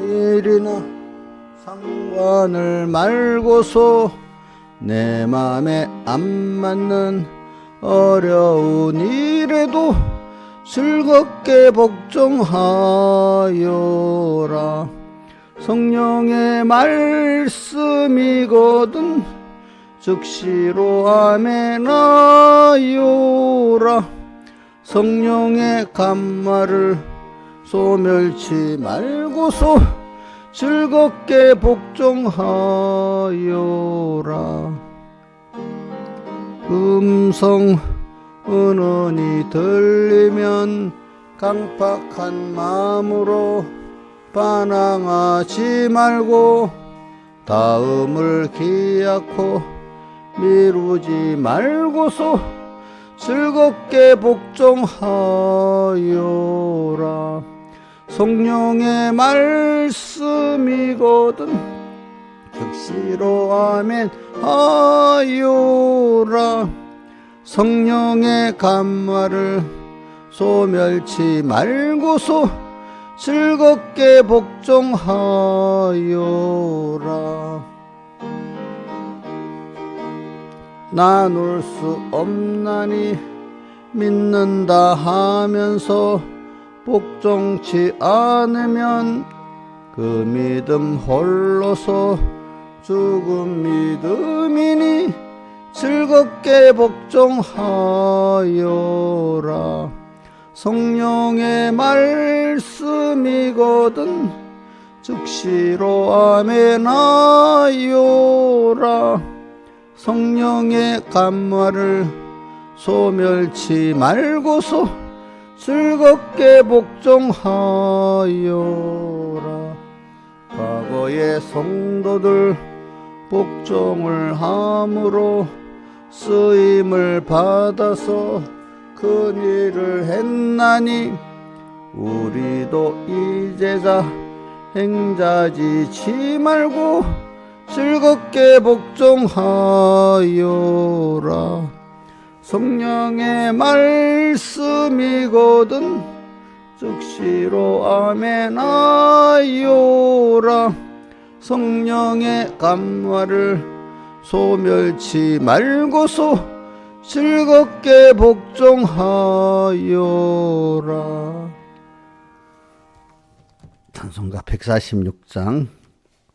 일이나 상관을 말고서 내 맘에 안 맞는 어려운 일에도 즐겁게 복종하여라. 성령의 말씀이거든 즉시로 아멘하여라. 성령의 감화를 소멸치 말고서 즐겁게 복종하여라. 음성 은은히 들리면 강팍한 마음으로 반항하지 말고 다음을 기약코 미루지 말고서 즐겁게 복종하여라. 성령의 말씀이거든 즉시로 아멘하여라. 성령의 감화를 소멸치 말고서 즐겁게 복종하여라. 나눌 수 없나니 믿는다 하면서 복종치 않으면 그 믿음 홀로서 죽은 믿음이니 즐겁게 복종하여라. 성령의 말씀이거든 즉시로 아멘하여라. 성령의 감화를 소멸치 말고서 즐겁게 복종하여라. 과거의 성도들 복종을 함으로 쓰임을 받아서 큰 일을 했나니 우리도 이제자 행자지치 말고 즐겁게 복종하여라. 성령의 말씀이거든 즉시로 아멘하여라. 성령의 감화를 소멸치 말고서 즐겁게 복종하여라. 찬송가 146장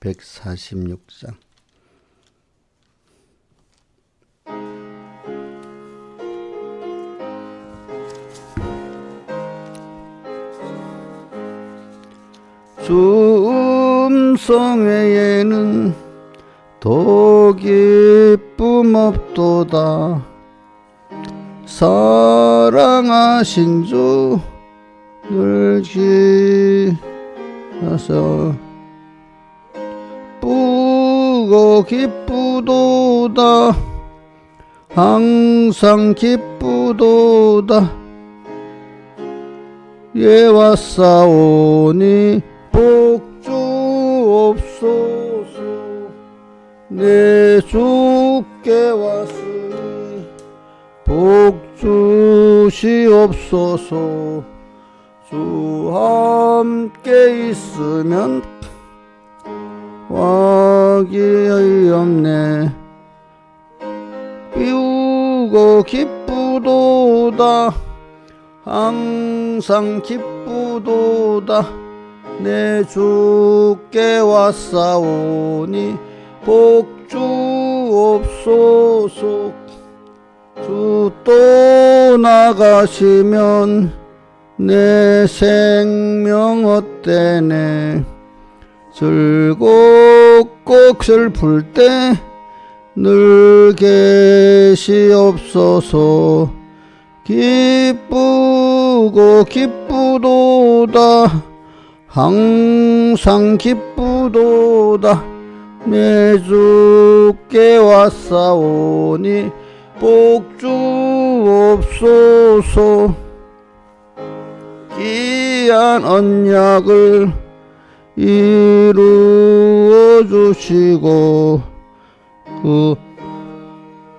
146장 주 음성외에는 더 기쁨 없도다. 사랑하신 주 늘 지어서 뿌고 기쁘도다. 항상 기쁘도다. 예 왔사오니 복주옵소서. 내 주께 왔으니 복주시옵소서. 주 함께 있으면 와기의 없네. 비우고 기쁘도다. 항상 기쁘도다. 내 주께 왔사오니 복주옵소서. 주 떠나가시면 내 생명 헛되네. 즐겁고 슬플 때 늘 계시옵소서. 기쁘고 기쁘도다. 항상 기쁘도다. 내 주께 왔사오니 복주옵소서. 귀한 언약을 이루어 주시고 그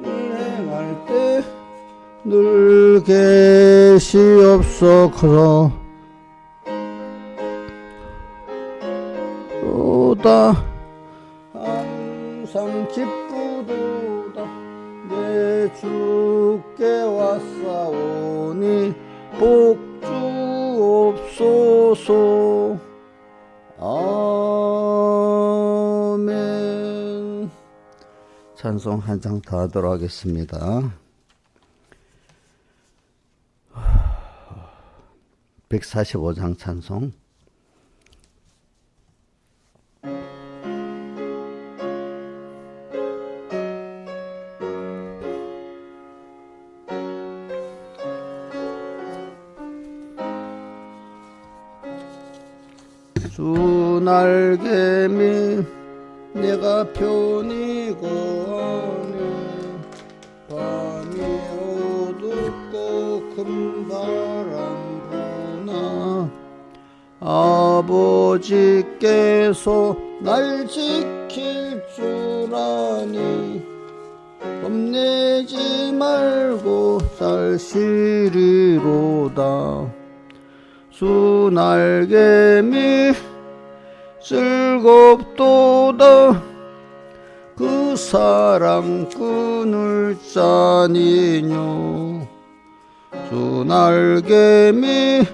행할 때 늘 계시옵소서. 기쁘도다 항상 기쁘도다 내 주께 왔사오니 복주옵소서. 아멘. 찬송 한 장 더 하도록 하겠습니다. 145장 찬송. 주 날개미 내가 편히 거하네 밤이 어둡고 큰 바람 부나 아버지께서 날 지킬 줄 아니 겁내지 말고 잘 쉬리로다. 주 날개미 즐겁도다 그 사랑 끊을 자니뇨. 주 날개미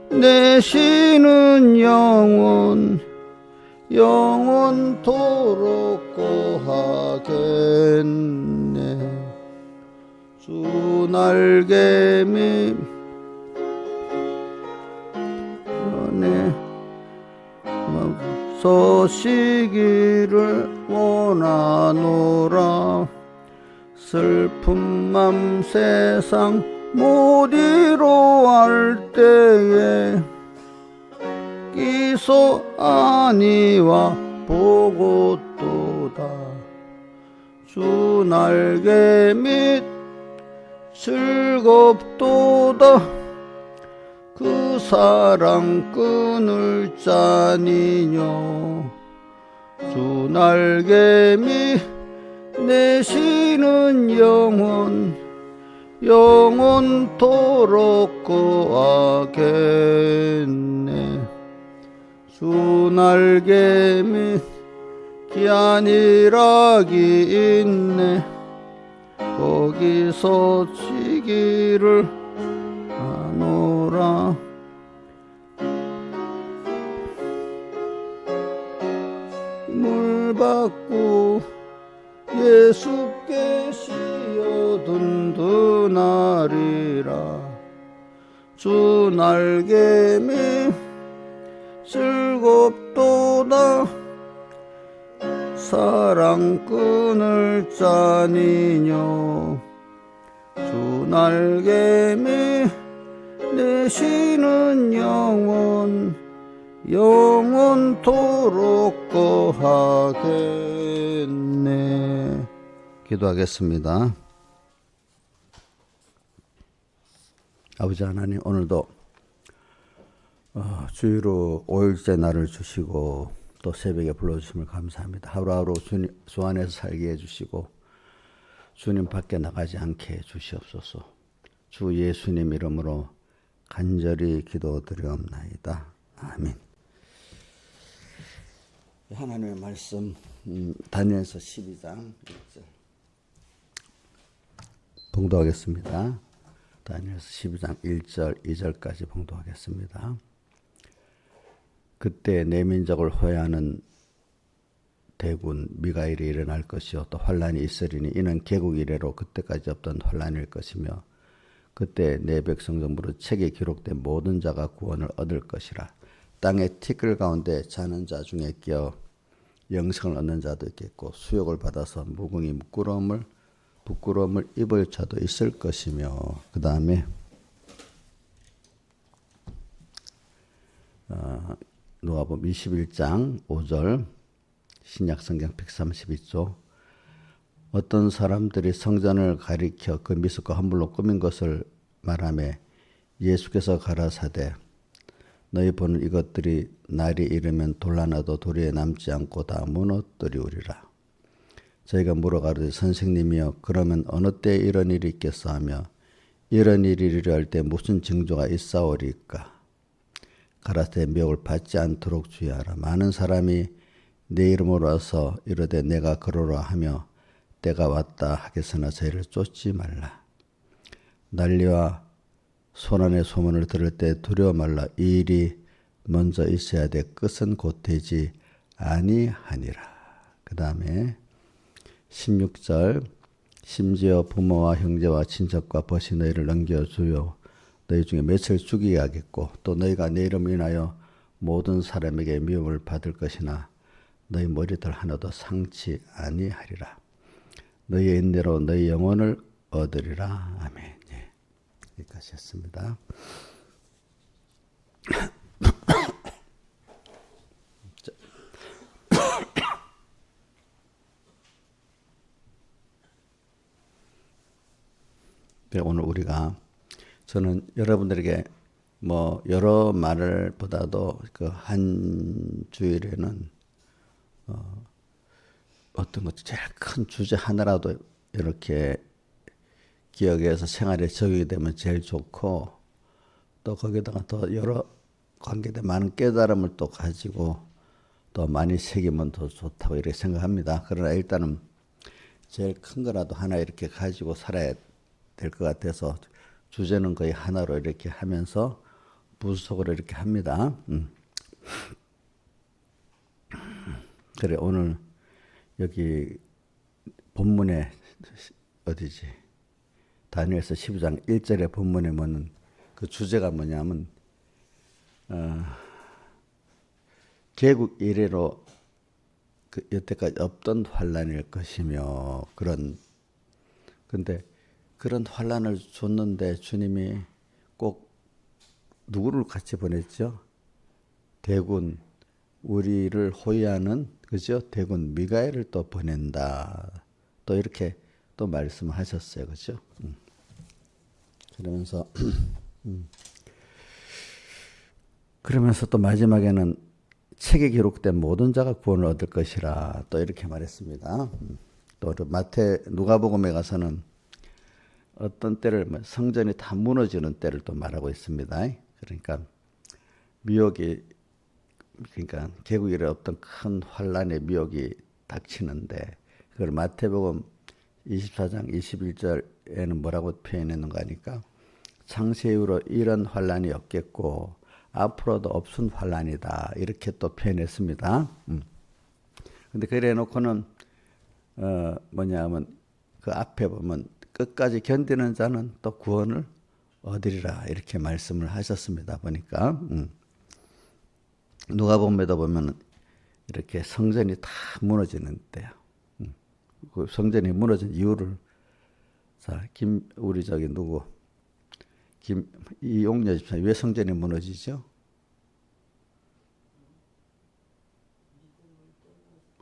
내쉬는 영원토록 거하겠네. 주 날개미 서시기를 원하노라. 슬픈 맘 세상 못 이루할 때에 기소 아니와 보고도다. 주 날개 밑 즐겁도다 그 사랑 끊을 자니뇨. 주 날개미 내쉬는 영원토록 거하겠네. 주 날개미 기한이락이 있네. 거기서 지기를 하노라. 물 받고 예수께 씌어 든든하리라. 주 날개미 즐겁도다 사랑 끊을 자니뇨. 주 날개미 내쉬는 영원토록 거하겠네. 기도하겠습니다. 아버지 하나님, 오늘도 주의로 5일째 날을 주시고 또 새벽에 불러주심을 감사합니다. 하루하루 주 안에서 살게 해주시고 주님 밖에 나가지 않게 해주시옵소서. 주 예수님 이름으로 간절히 기도드리옵나이다. 아멘. 하나님의 말씀 다니엘서 12장 1절 봉독하겠습니다. 다니엘서 12장 1절 2절까지 봉독하겠습니다. 그때 내 민족을 호해하는 대군 미가엘이 일어날 것이요 또 환란이 있으리니 이는 개국 이래로 그때까지 없던 환란일 것이며 그때 내 백성 무릇 책에 기록된 모든 자가 구원을 얻을 것이라. 땅의 티끌 가운데 자는 자 중에 끼어 영생을 얻는 자도 있겠고 수욕을 받아서 무궁히 부끄러움을 입을 자도 있을 것이며. 그 다음에 누가복음 21장 5절 신약성경 132쪽 어떤 사람들이 성전을 가리켜 그 미석과 헌물로 꾸민 것을 말하며 예수께서 가라사대 너희 보는 이것들이 날이 이르면 돌아나도 도리에 남지 않고 다 무너뜨리우리라. 저희가 물어가로되 선생님이여 그러면 어느 때에 이런 일이 있겠어 하며 이런 일이 이르려 할 때 무슨 징조가 있사오리까. 가라사대 미혹을 받지 않도록 주의하라. 많은 사람이 내 이름으로 와서 이르되 내가 그러라 하며 때가 왔다 하겠으나 저희를 쫓지 말라. 난리와 소란의 소문을 들을 때 두려워 말라. 이 일이 먼저 있어야 돼 끝은 곧 되지 아니하니라. 그 다음에 16절 심지어 부모와 형제와 친척과 벗이 너희를 넘겨주요 너희 중에 몇을 죽이게 하겠고 또 너희가 내 이름을 인하여 모든 사람에게 미움을 받을 것이나 너희 머리들 하나도 상치 아니하리라. 너희의 인내로 너희 영혼을 얻으리라. 아멘. 예. 여기까지 했습니다. 오늘 우리가 저는 여러분들에게 뭐 여러 말을 보다도 그 한 주일에는 어떤 것 제일 큰 주제 하나라도 이렇게 기억해서 생활에 적용이 되면 제일 좋고 또 거기다가 또 여러 관계된 많은 깨달음을 또 가지고 또 많이 새기면 더 좋다고 이렇게 생각합니다. 그러나 일단은 제일 큰 거라도 하나 이렇게 가지고 살아야 될 것 같아서 주제는 거의 하나로 이렇게 하면서 부수적으로 이렇게 합니다. 그래 오늘 여기 본문에 어디지? 다니엘서 12장 1절의 본문에 뭐는 그 주제가 뭐냐면 개국 이래로 그 여태까지 없던 환란일 것이며 근데 그런 환란을 줬는데 주님이 꼭 누구를 같이 보냈죠? 대군 우리를 호위하는 그죠? 대군 미가엘을 또 보낸다. 또 이렇게 또 말씀하셨어요. 그죠? 그러면서 또 마지막에는 책에 기록된 모든 자가 구원을 얻을 것이라 또 이렇게 말했습니다. 또 누가복음에 가서는 어떤 때를 성전이 다 무너지는 때를 또 말하고 있습니다. 그러니까 미혹이 그러니까 개국 이래 없던 큰 환란의 미혹이 닥치는데 그걸 마태복음 24장 21절에는 뭐라고 표현했는가 하니까 창세 이후로 이런 환란이 없겠고 앞으로도 없은 환란이다 이렇게 또 표현했습니다. 근데 그래 놓고는 뭐냐면 그 앞에 보면 끝까지 견디는 자는 또 구원을 얻으리라 이렇게 말씀을 하셨습니다. 보니까 누가복음에도 보면 이렇게 성전이 다 무너지는 때요. 그 성전이 무너진 이유를 자 우리 저기 누구 이용녀 집사 왜 성전이 무너지죠?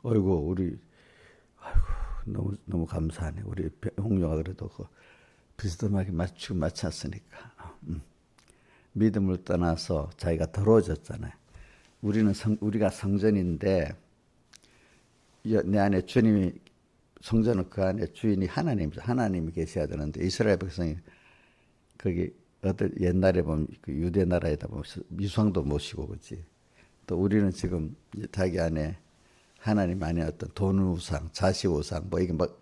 아이고 너무 감사하네. 우리 홍녀가 그래도 그 비스듬하게 맞췄으니까. 믿음을 떠나서 자기가 더러워졌잖아요. 우리가 성전인데 내 안에 주님이 성전은 그 안에 주인이 하나님이 계셔야 되는데 이스라엘 백성이 거기 옛날에 보면 그 유대 나라에다 보면 미수왕도 모시고 그렇지. 또 우리는 지금 자기 안에 하나님 안에 어떤 돈 우상, 자식 우상, 뭐 이게 막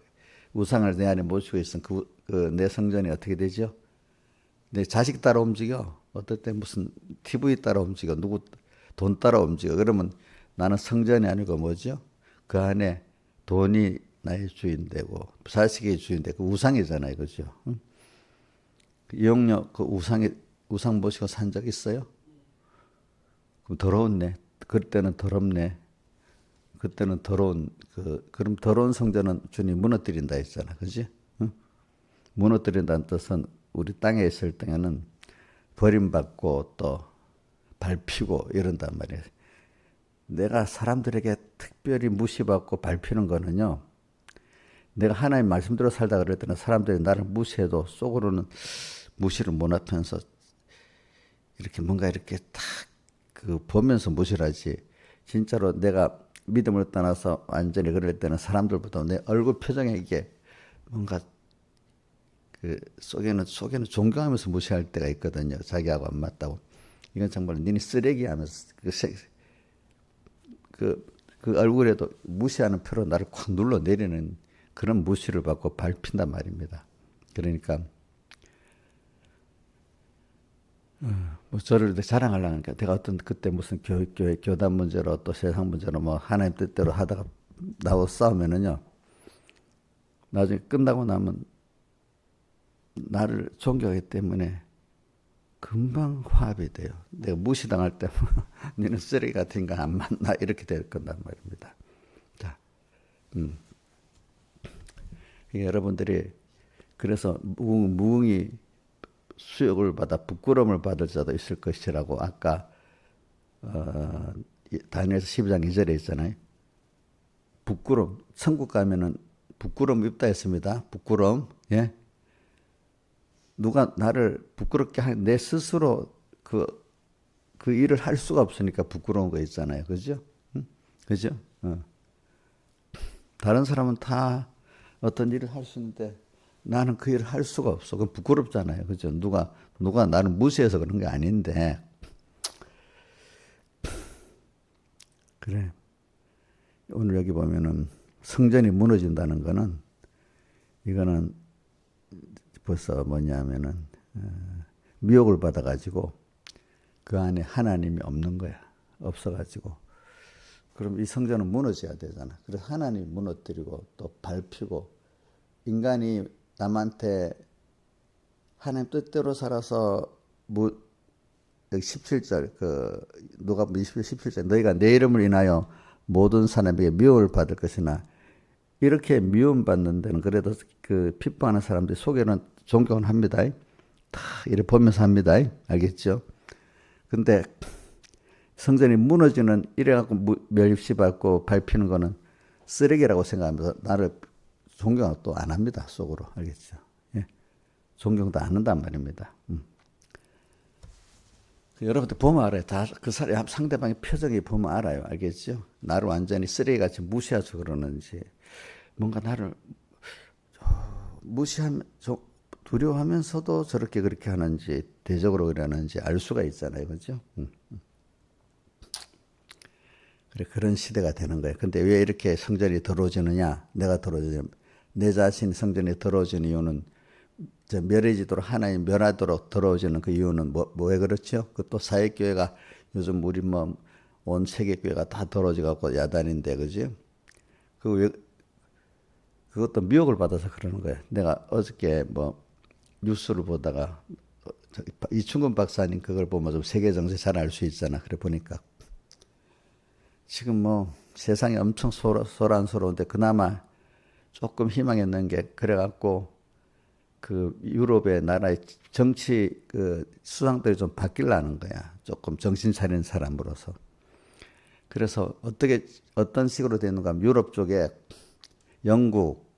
우상을 내 안에 모시고 있으면 내 성전이 어떻게 되죠? 내 자식 따라 움직여. 어떨 때 무슨 TV 따라 움직여. 누구 돈 따라 움직여. 그러면 나는 성전이 아니고 뭐죠? 그 안에 돈이 나의 주인 되고 자식이 주인 되고 우상이잖아요. 그죠? 이용녀 그 우상 모시고 산 적 있어요? 그럼 더러웠네. 그때는 더럽네. 그때는 그럼 더러운 성전은 주님 무너뜨린다 했잖아. 그지? 응? 무너뜨린다는 뜻은 우리 땅에 있을 때에는 버림받고 또 밟히고 이런단 말이에요. 내가 사람들에게 특별히 무시받고 밟히는 거는요. 내가 하나님 말씀대로 살다 그럴 때는 사람들이 나를 무시해도 속으로는 무시를 못 하면서 이렇게 뭔가 이렇게 딱 보면서 무시를 하지. 진짜로 내가 믿음을 떠나서 완전히 그럴 때는 사람들보다 내 얼굴 표정에 이게 뭔가 속에는 존경하면서 무시할 때가 있거든요. 자기하고 안 맞다고. 이건 정말 니네 쓰레기 하면서 그 얼굴에도 무시하는 표로 나를 콱 눌러내리는 그런 무시를 받고 밟힌단 말입니다. 그러니까 뭐 저를 자랑하려니까 제가 어떤 그때 무슨 교회 교단 문제로 또 세상 문제로 뭐 하나님 뜻대로 하다가 나하고 싸우면은요, 나중에 끝나고 나면 나를 존경하기 때문에 금방 화합이 돼요. 내가 무시당할 때 너는 쓰레기 같은 거 안 만나 이렇게 될 건단 말입니다. 자, 여러분들이 그래서 무응이 수욕을 받아 부끄러움을 받을 자도 있을 것이라고 아까 다니엘서 12장 2절에 있잖아요. 부끄러움, 천국 가면은 부끄러움 입다 했습니다. 부끄러움, 예. 누가 나를 부끄럽게 한 내 스스로 그 일을 할 수가 없으니까 부끄러운 거 있잖아요. 그죠? 응? 그죠? 다른 사람은 다 어떤 일을 할 수 있는데 나는 그 일을 할 수가 없어. 그건 부끄럽잖아요. 그죠? 누가 나를 무시해서 그런 게 아닌데. 그래. 오늘 여기 보면은 성전이 무너진다는 거는 이거는 벌써 뭐냐면은 미혹을 받아가지고 그 안에 하나님이 없는 거야. 없어가지고. 그럼 이 성전은 무너져야 되잖아. 그래서 하나님이 무너뜨리고 또 밟히고 인간이 남한테 하나님 뜻대로 살아서 17절 누가복음 17절 너희가 내 이름을 인하여 모든 사람에게 미움을 받을 것이나 이렇게 미움받는 데는 그래도 그 핍박하는 사람들 속에는 존경을 합니다. 다 이렇게 보면서 합니다. 알겠죠? 근데 성전이 무너지는 이래갖고 멸시받고 밟히는 거는 쓰레기라고 생각하면서 나를 존경을 또 안 합니다. 속으로. 알겠죠? 예. 존경도 안 한단 말입니다. 여러분들 보면 알아요. 다 그 사람 상대방의 표정이 보면 알아요. 알겠죠? 나를 완전히 쓰레기같이 무시하죠 그러는지 뭔가 나를 무시하면 두려워하면서도 저렇게 그렇게 하는지 대적으로 그러는지 알 수가 있잖아요. 그죠? 그래 그런 시대가 되는 거예요. 근데 왜 이렇게 성전이 더러워지느냐? 내가 더러워지냐? 내 자신이 성전이 더러워지는 이유는 멸해지도록 하나님 멸하도록 더러워지는 그 이유는 왜 그렇죠? 그또 사회교회가 요즘 우리 뭐 온 세계교회가 다 더러워져 갖고 야단인데 그죠? 그것도 미혹을 받아서 그러는 거예요. 내가 어저께 뭐 뉴스를 보다가 이충근 박사님 그걸 보면 좀 세계 정세 잘 알 수 있잖아. 그래 보니까 지금 뭐 세상이 엄청 소란스러운데 그나마 조금 희망이 있는 게 그래갖고 그 유럽의 나라의 정치 그 수상들이 좀 바뀌려는 거야. 조금 정신 차리는 사람으로서. 그래서 어떤 식으로 되는가 하면 유럽 쪽에 영국,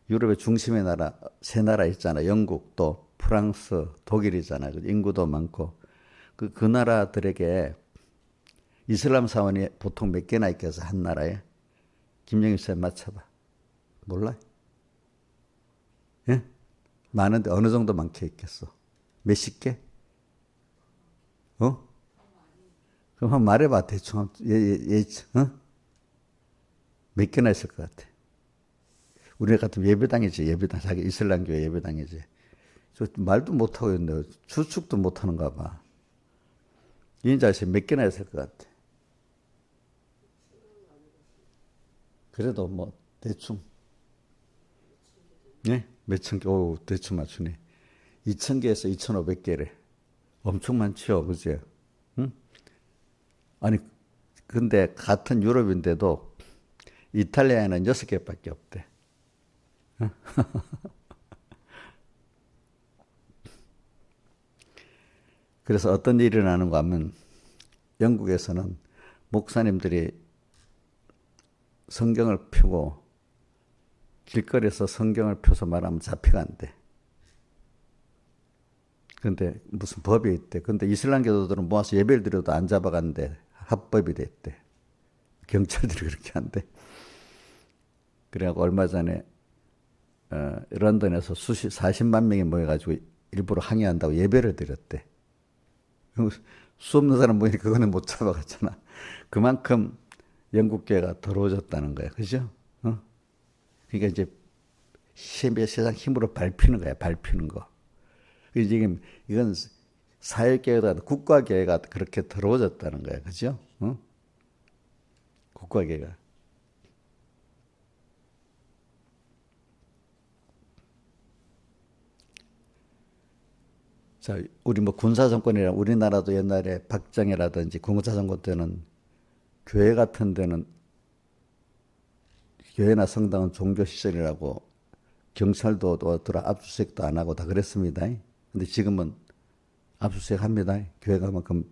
유럽의 중심의 나라, 세 나라 있잖아. 영국 또 프랑스, 독일이잖아. 인구도 많고. 그 나라들에게 이슬람 사원이 보통 몇 개나 있겠어, 한 나라에? 김영일 쌤 맞춰봐. 몰라? 예? 많은데 어느 정도 많게 있겠어? 몇십 개? 어? 그럼 한번 말해봐, 대충. 어? 몇 개나 있을 것 같아? 우리 같으면 예배당이지, 예배당. 자기 이슬람교회 예배당이지. 저 말도 못하고 있는데, 추측도 못하는가 봐. 인자씨 몇 개나 있을 것 같아? 그래도 뭐, 대충. 네? 몇천 개, 오, 대충 맞추네. 2,000개에서 2,500개래. 엄청 많죠, 그죠? 응? 아니, 근데 같은 유럽인데도 이탈리아에는 6개밖에 없대. 그래서 어떤 일이 일어나는가 하면 영국에서는 목사님들이 성경을 펴고 길거리에서 성경을 펴서 말하면 잡혀가 안 돼. 근데 무슨 법이 있대. 근데 이슬람교도들은 모아서 예배를 드려도 안 잡아간대. 합법이 됐대. 경찰들이 그렇게 한대. 그래갖고 얼마 전에 런던에서 40만 명이 모여가지고 일부러 항의한다고 예배를 드렸대. 수 없는 사람 모이니까 그거는 못 잡아갔잖아. 그만큼 영국 교회가 더러워졌다는 거야. 그죠? 어? 그러니까 이제 세상 힘으로 밟히는 거야. 밟히는 거. 지금 이건 사회교회가 국가교회가 그렇게 더러워졌다는 거야. 그죠? 어? 국가교회가. 자, 우리 뭐 군사정권이라 우리나라도 옛날에 박정희라든지 군사정권 때는 교회 같은 데는 교회나 성당은 종교시설이라고 경찰도 들어 압수수색도 안 하고 다 그랬습니다. 근데 지금은 압수수색 합니다. 교회 가면 그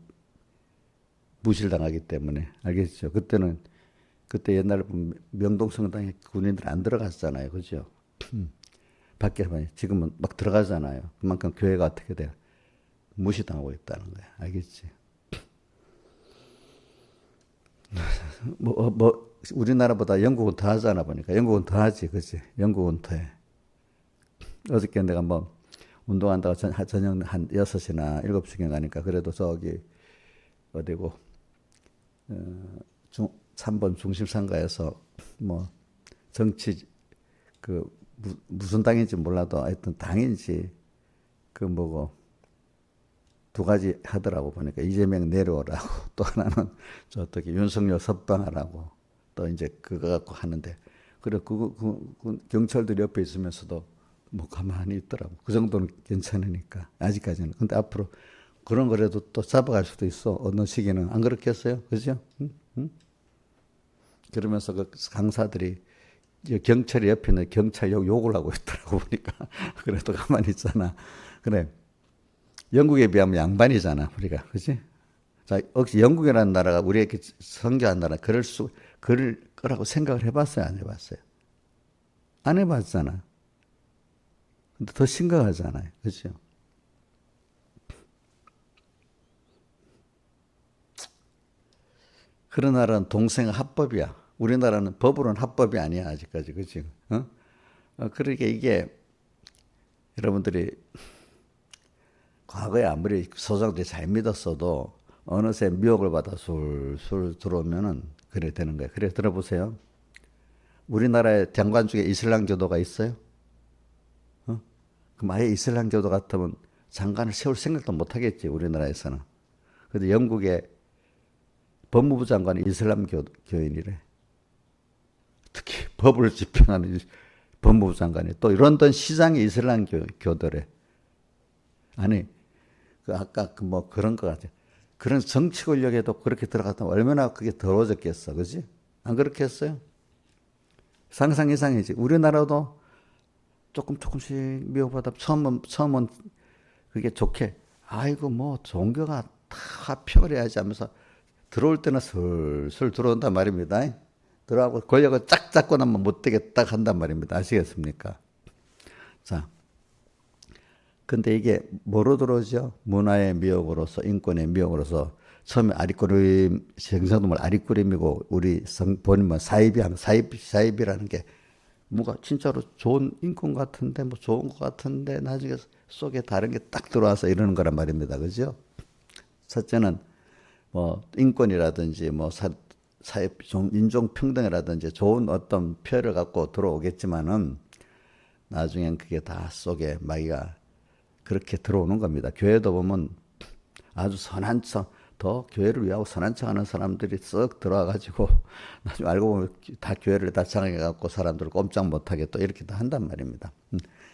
무실당하기 때문에. 알겠죠? 그때 옛날에 보면 명동성당에 군인들 안 들어갔잖아요. 그죠? 밖에만. 지금은 막 들어가잖아요. 그만큼 교회가 어떻게 돼요? 무시당하고 있다는 거야. 알겠지? 우리나라보다 영국은 더 하잖아 보니까. 영국은 더 하지. 그치? 영국은 더 해. 어저께 내가 뭐 운동한다고 저녁 한 6시나 7시경 가니까 그래도 저기 어디고 3번 중심상가에서 뭐 정치 그 무슨 당인지 몰라도 하여튼 당인지 그 뭐고 두 가지 하더라고 보니까 이재명 내려오라고 또 하나는 저 어떻게 윤석열 석방하라고 또 이제 그거 갖고 하는데 그래 그 경찰들이 옆에 있으면서도 뭐 가만히 있더라고. 그 정도는 괜찮으니까 아직까지는. 근데 앞으로 그런 거라도 또 잡아갈 수도 있어. 어느 시기는 안 그렇겠어요? 그죠? 응? 응? 그러면서 그 강사들이 경찰이 옆에 있는 경찰 욕을 하고 있더라고 보니까. 그래도 가만히 있잖아. 그래. 영국에 비하면 양반이잖아, 우리가. 그지? 자, 혹시 영국이라는 나라가 우리에게 선교한 나라, 그럴 거라고 생각을 해봤어요? 안 해봤어요? 안 해봤잖아. 근데 더 심각하잖아요. 그죠? 그런 나라는 동생 합법이야. 우리나라는 법으로는 합법이 아니야, 아직까지. 그치? 어? 그러니까 이게 여러분들이 과거에 아무리 소장들이 잘 믿었어도 어느새 미혹을 받아 술술 들어오면은 그래 되는 거예요. 그래 들어보세요. 우리나라의 장관 중에 이슬람교도가 있어요? 어? 그럼 아예 이슬람교도 같으면 장관을 세울 생각도 못 하겠지, 우리나라에서는. 근데 영국의 법무부 장관이 이슬람교인이래. 특히 법을 집행하는 법무부 장관이 또 런던 시장이 이슬람교도래. 아니, 그 아까 그 뭐 그런 거 같아. 그런 정치 권력에도 그렇게 들어갔다면 얼마나 그게 더러워졌겠어, 그지? 안 그렇게 했어요? 상상 이상이지. 우리나라도 조금씩 미혹받아 처음은 그게 좋게, 아이고 뭐 종교가 다 표현해야지 하면서 들어올 때는 슬슬 들어온단 말입니다. 들어가고 권력을 쫙 잡고 나면 못 되겠다 한단 말입니다. 아시겠습니까? 자, 근데 이게 뭐로 들어오죠? 문화의 미혹으로서, 인권의 미혹으로서 처음에 아리꼬림, 경상도말 아리꼬림이고 우리 본인만 사입이라는 게 뭐가 진짜로 좋은 인권 같은데 뭐 좋은 것 같은데 나중에 속에 다른 게 딱 들어와서 이러는 거란 말입니다. 그죠? 첫째는 뭐 인권이라든지 뭐 인종평등이라든지 좋은 어떤 표를 갖고 들어오겠지만은 나중엔 그게 다 속에 마귀가 그렇게 들어오는 겁니다. 교회도 보면 아주 선한 척, 더 교회를 위하고 선한 척 하는 사람들이 썩 들어와가지고 나중에 알고 보면 다 교회를 다 장악해갖고 사람들을 꼼짝 못하게 또 이렇게 다 한단 말입니다.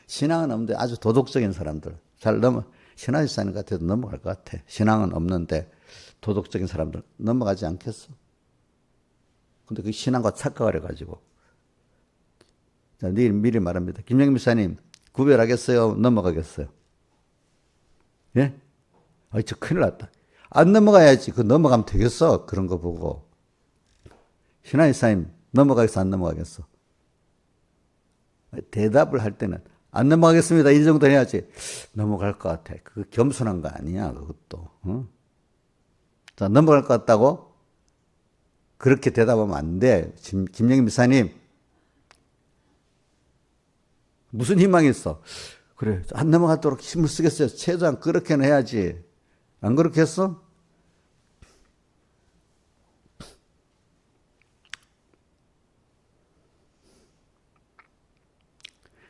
신앙은 없는데 아주 도덕적인 사람들 신앙이 있는 것 같아도 넘어갈 것 같아. 신앙은 없는데 도덕적인 사람들 넘어가지 않겠어? 근데 그 신앙과 착각을 해가지고. 자, 미리 말합니다. 김영민 목사님, 구별하겠어요? 넘어가겠어요? 예? 아이, 저 큰일 났다. 안 넘어가야지. 그 넘어가면 되겠어. 그런 거 보고. 신하이사님, 넘어가겠어? 안 넘어가겠어? 대답을 할 때는, 안 넘어가겠습니다. 이 정도 해야지. 넘어갈 것 같아. 그 겸손한 거 아니야. 그것도. 어? 자, 넘어갈 것 같다고? 그렇게 대답하면 안 돼. 김영임 미사님. 무슨 희망이 있어? 그래, 안 넘어가도록 힘을 쓰겠어요. 최소한 그렇게는 해야지. 안 그렇게 했어?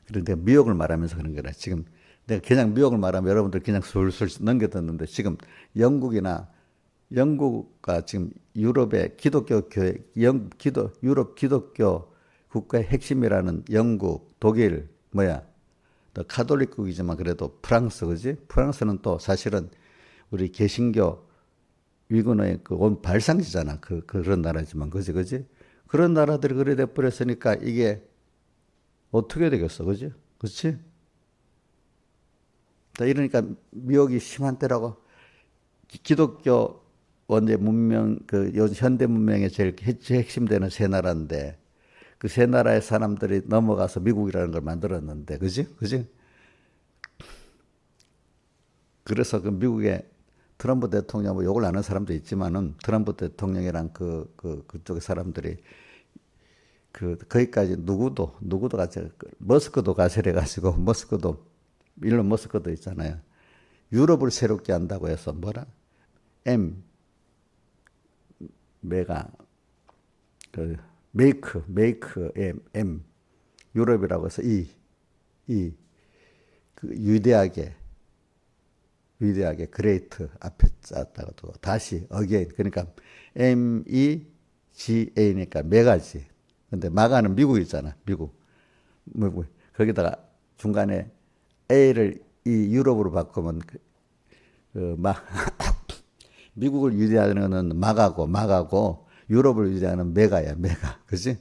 그런데 미혹을 말하면서 그런 거라. 지금 내가 그냥 미혹을 말하면 여러분들 그냥 술술 넘겨듣는데 지금 영국과 지금 유럽의 기독교 교회, 유럽 기독교 국가의 핵심이라는 영국, 독일, 또 카톨릭국이지만 그래도 프랑스, 그지? 프랑스는 또 사실은 우리 개신교 위근의 그 온 발상지잖아. 그런 나라지만, 그지? 그런 나라들이 그래 돼 버렸으니까 이게 어떻게 되겠어, 그지? 그렇지? 이러니까 미혹이 심한 때라고. 기독교 원래 문명, 현대 문명의 제일 핵심되는 세 나라인데, 그 세 나라의 사람들이 넘어가서 미국이라는 걸 만들었는데, 그지? 그래서 그 미국의 트럼프 대통령, 뭐 욕을 안 하는 사람도 있지만은, 트럼프 대통령이랑 그쪽의 사람들이 거기까지 누구도 같이, 머스크도 가세해가지고, 일론 머스크도 있잖아요. 유럽을 새롭게 한다고 해서 메가, M, 유럽이라고 해서 위대하게, 그레이트 앞에 짰다가 또 다시, 어게인. 그러니까 MEGA니까 메가지. 근데 마가는 미국이잖아, 미국. 거기다가 중간에 A를 유럽으로 바꾸면, 미국을 위대하는 거는 마가고, 유럽을 위대하는 메가야, 메가. 그지?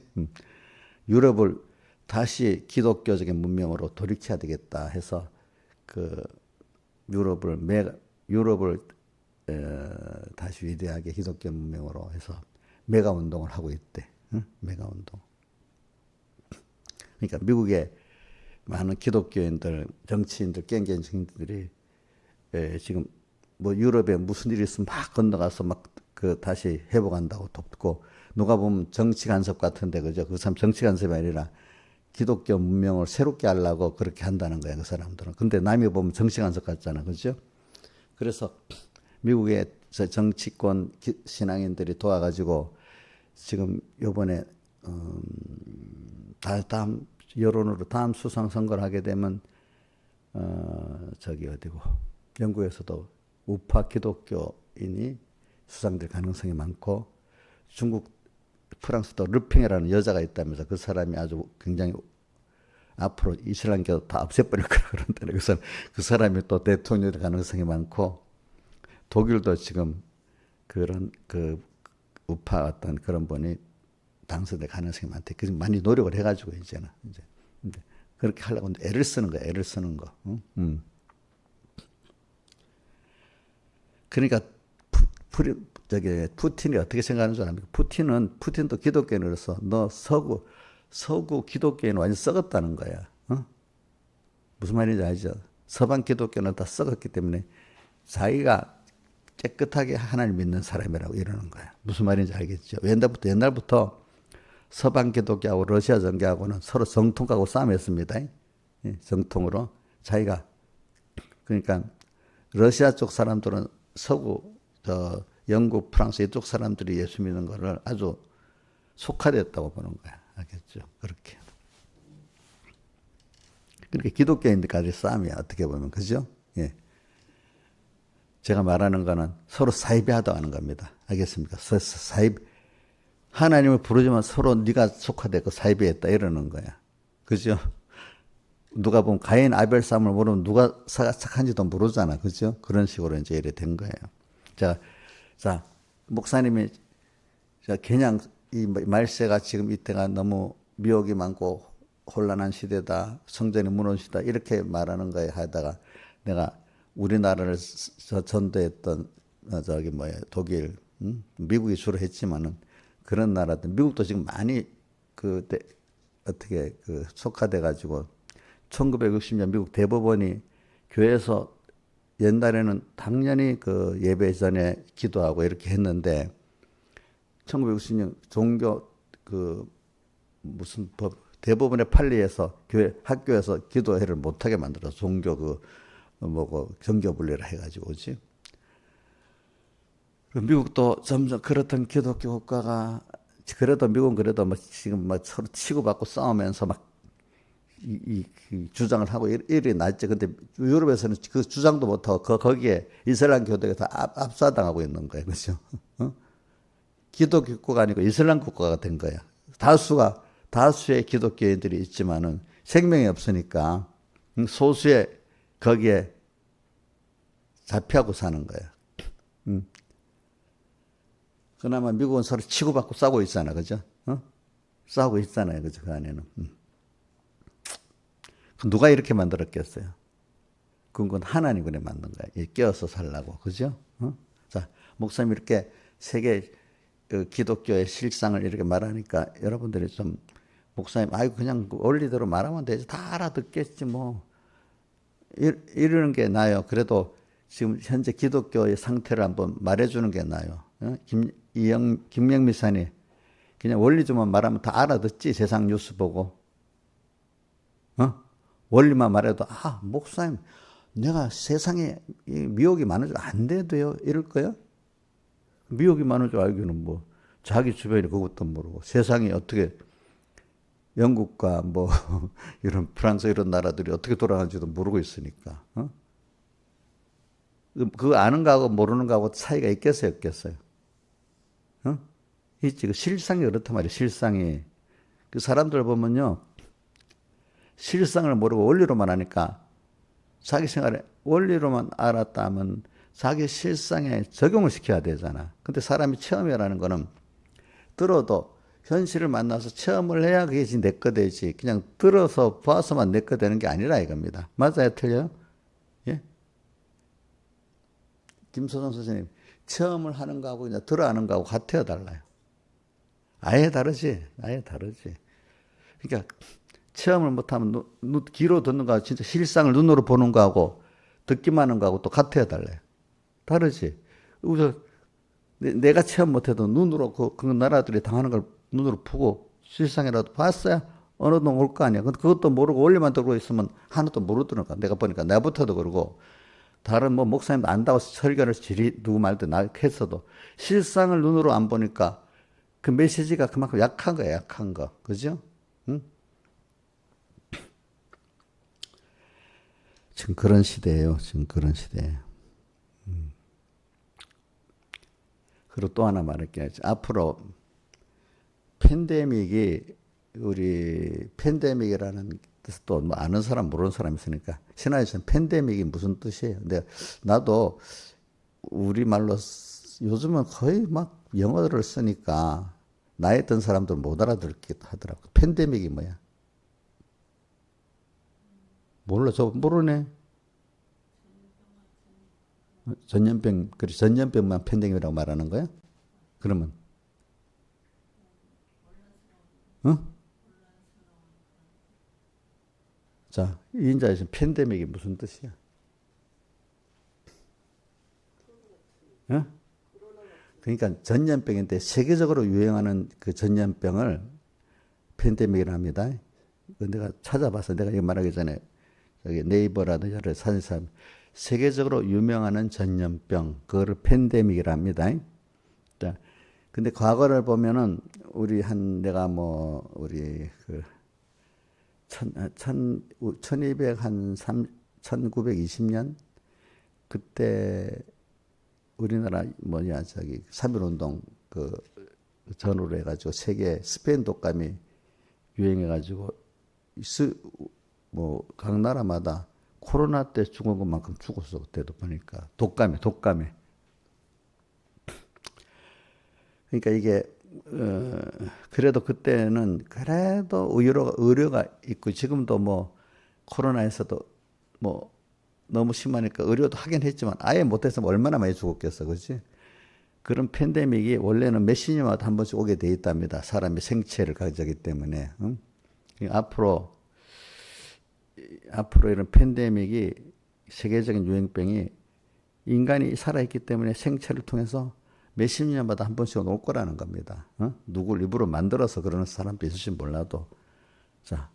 유럽을 다시 기독교적인 문명으로 돌이켜야 되겠다 해서, 유럽을 다시 위대하게 기독교 문명으로 해서 메가 운동을 하고 있대. 응? 메가 운동. 그러니까 미국의 많은 기독교인들, 정치인들, 깽깽 정치인들이 지금 뭐 유럽에 무슨 일이 있으면 막 건너가서 다시 회복한다고 돕고, 누가 보면 정치 간섭 같은데, 그죠? 그 사람 정치 간섭이 아니라 기독교 문명을 새롭게 하려고 그렇게 한다는 거야, 그 사람들은. 근데 남이 보면 정치 간섭 같잖아, 그죠? 그래서 미국의 정치권 신앙인들이 도와가지고 지금 요번에 다음 여론으로 다음 수상 선거를 하게 되면 어디고 영국에서도 우파 기독교인이 수상될 가능성이 많고, 중국, 프랑스도 르팽이라는 여자가 있다면서 그 사람이 아주 굉장히 앞으로 이슬람교 다 없애버릴 거라 그런다네. 그 사람이 또 대통령이 될 가능성이 많고, 독일도 지금 그런 우파 어떤 그런 분이 당선될 가능성이 많대. 그래서 많이 노력을 해가지고 이제 그렇게 하려고 애를 쓰는 거. 응? 그러니까 푸틴이 어떻게 생각하는 줄 압니까? 푸틴도 기독교인으로서 너 서구 기독교인은 완전 썩었다는 거야. 무슨 말인지 알죠? 서방 기독교는 다 썩었기 때문에 자기가 깨끗하게 하나님 믿는 사람이라고 이러는 거야. 무슨 말인지 알겠죠? 옛날부터 서방 기독교하고 러시아 정교하고는 서로 정통하고 싸움했습니다. 정통으로. 자기가, 그러니까 러시아 쪽 사람들은 서구, 영국, 프랑스 이쪽 사람들이 예수 믿는 거를 아주 속화됐다고 보는 거야. 알겠죠? 그렇게. 그렇게 기독교인들까지 싸움이야. 어떻게 보면. 그죠? 예. 제가 말하는 거는 서로 사이비하다 하는 겁니다. 알겠습니까? 하나님을 부르지만 서로 네가 속화되고 사이비했다 이러는 거야. 그죠? 누가 보면 가인 아벨 싸움을 모르면 누가 착한지도 모르잖아. 그죠? 그런 식으로 이제 이래 된 거예요. 자, 목사님이 그냥 이 말세가 지금 이때가 너무 미혹이 많고 혼란한 시대다, 성전이 무너진 시대다 이렇게 말하는 거에 하다가 내가 우리나라를 전도했던 독일, 미국이 주로 했지만은 그런 나라들, 미국도 지금 많이 어떻게 속화돼 가지고 1960년 미국 대법원이 교회에서 옛날에는 당연히 예배 전에 기도하고 이렇게 했는데 1960년 종교 무슨 대법원의 판례에서 학교에서 기도회를 못하게 만들어서 종교 정교 분리를 해가지고 오지. 미국도 점점 그렇던 기독교 국가가 그래도 미국은 지금 서로 치고받고 싸우면서 이 주장을 하고 이래 놨지. 근데 유럽에서는 그 주장도 못하고 거기에 이슬람 교도가 다 압사당하고 있는 거예요. 그죠? 어? 기독교 국가가 아니고 이슬람 국가가 된 거야. 다수의 기독교인들이 있지만은 생명이 없으니까 소수의 거기에 잡혀하고 사는 거야. 그나마 미국은 서로 치고받고 싸우고 있잖아. 그죠? 싸우고 있잖아요. 그죠? 그 안에는. 누가 이렇게 만들었겠어요? 그건 하나님 그래 만든 거야. 껴서 살라고. 그죠? 자, 목사님 이렇게 세계 기독교의 실상을 이렇게 말하니까 여러분들이 좀 목사님, 아이고 그냥 원리대로 말하면 되지. 다 알아듣겠지 뭐. 이러는 게 나아요. 그래도 지금 현재 기독교의 상태를 한번 말해주는 게 나아요. 김영미 사님, 그냥 원리주만 말하면 다 알아듣지. 세상 뉴스 보고. 원리만 말해도 목사님 내가 세상에 미혹이 많은 줄 안 돼도요 이럴 거야? 미혹이 많은 줄 알기는 뭐 자기 주변에 그것도 모르고 세상이 어떻게 영국과 뭐 이런 프랑스 이런 나라들이 어떻게 돌아가는지도 모르고 있으니까 그거 아는 거하고 모르는 거하고 차이가 있겠어요 없겠어요? 있지. 그 실상이 그렇단 말이에요. 실상이 그 사람들 보면요 실상을 모르고 원리로만 하니까 자기 생활에 원리로만 알았다면 자기 실상에 적용을 시켜야 되잖아. 근데 사람이 체험이라는 거는 들어도 현실을 만나서 체험을 해야 그게 내 거 되지. 그냥 들어서 봐서만 내 거 되는 게 아니라 이겁니다. 맞아요? 틀려요? 예? 김소정 선생님, 체험을 하는 거하고 그냥 들어 하는 거하고 같아요? 달라요? 아예 다르지. 아예 다르지. 그러니까 체험을 못하면 귀로 듣는 거하고 진짜 실상을 눈으로 보는 거하고 듣기만 하는 거하고 또 같아야 달라요. 다르지. 우선 내가 체험 못해도 눈으로 그 나라들이 당하는 걸 눈으로 보고 실상이라도 봤어야 어느 정도 올 거 아니야. 근데 그것도 모르고 원리만 들고 있으면 하나도 모르더는 거야. 내가 보니까 내부터도 그러고 다른 뭐 목사님도 안다고 설교를 누구 말도 나 했어도 실상을 눈으로 안 보니까 그 메시지가 그만큼 약한 거야. 약한 거. 그죠? 응? 지금 그런 시대예요. 지금 그런 시대. 그리고 또 하나 말할게요. 앞으로 우리 팬데믹이라는 뜻 또 뭐 아는 사람 모르는 사람 있으니까 신화에서는 팬데믹이 무슨 뜻이에요. 근데 나도 우리말로 요즘은 거의 막 영어를 쓰니까 나이 든 사람들 못 알아듣기도 하더라고. 팬데믹이 뭐야? 몰라, 저 모르네. 전염병, 그래, 전염병만 팬데믹이라고 말하는 거야? 그러면, 자, 이 인자에서 팬데믹이 무슨 뜻이야? 그러니까 전염병인데 세계적으로 유행하는 그 전염병을 팬데믹이라 합니다. 내가 찾아봐서 내가 이거 말하기 전에 여기 네이버라든지 여러 사진사 세계적으로 유명하는 전염병 그거를 팬데믹이라 합니다. 근데 과거를 보면은 내가 뭐 우리 그 1920년 그때 우리나라 저기 3.1운동 그 전후로 해가지고 세계 스페인 독감이 유행해가지고 뭐 각 나라마다 코로나 때 죽은 것만큼 죽었어. 그때도 보니까 독감에. 그러니까 이게 그래도 그때는 그래도 의료가 있고 지금도 뭐 코로나에서도 뭐 너무 심하니까 의료도 하긴 했지만 아예 못했으면 얼마나 많이 죽었겠어. 그렇지? 그런 팬데믹이 원래는 몇 시년마다 한 번씩 오게 돼 있답니다. 사람의 생체를 가져기 때문에. 앞으로 이런 팬데믹이 세계적인 유행병이 인간이 살아있기 때문에 생체를 통해서 몇십 년마다 한 번씩은 올 거라는 겁니다. 누굴 일부러 만들어서 그러는 사람도 있을지 몰라도. 자,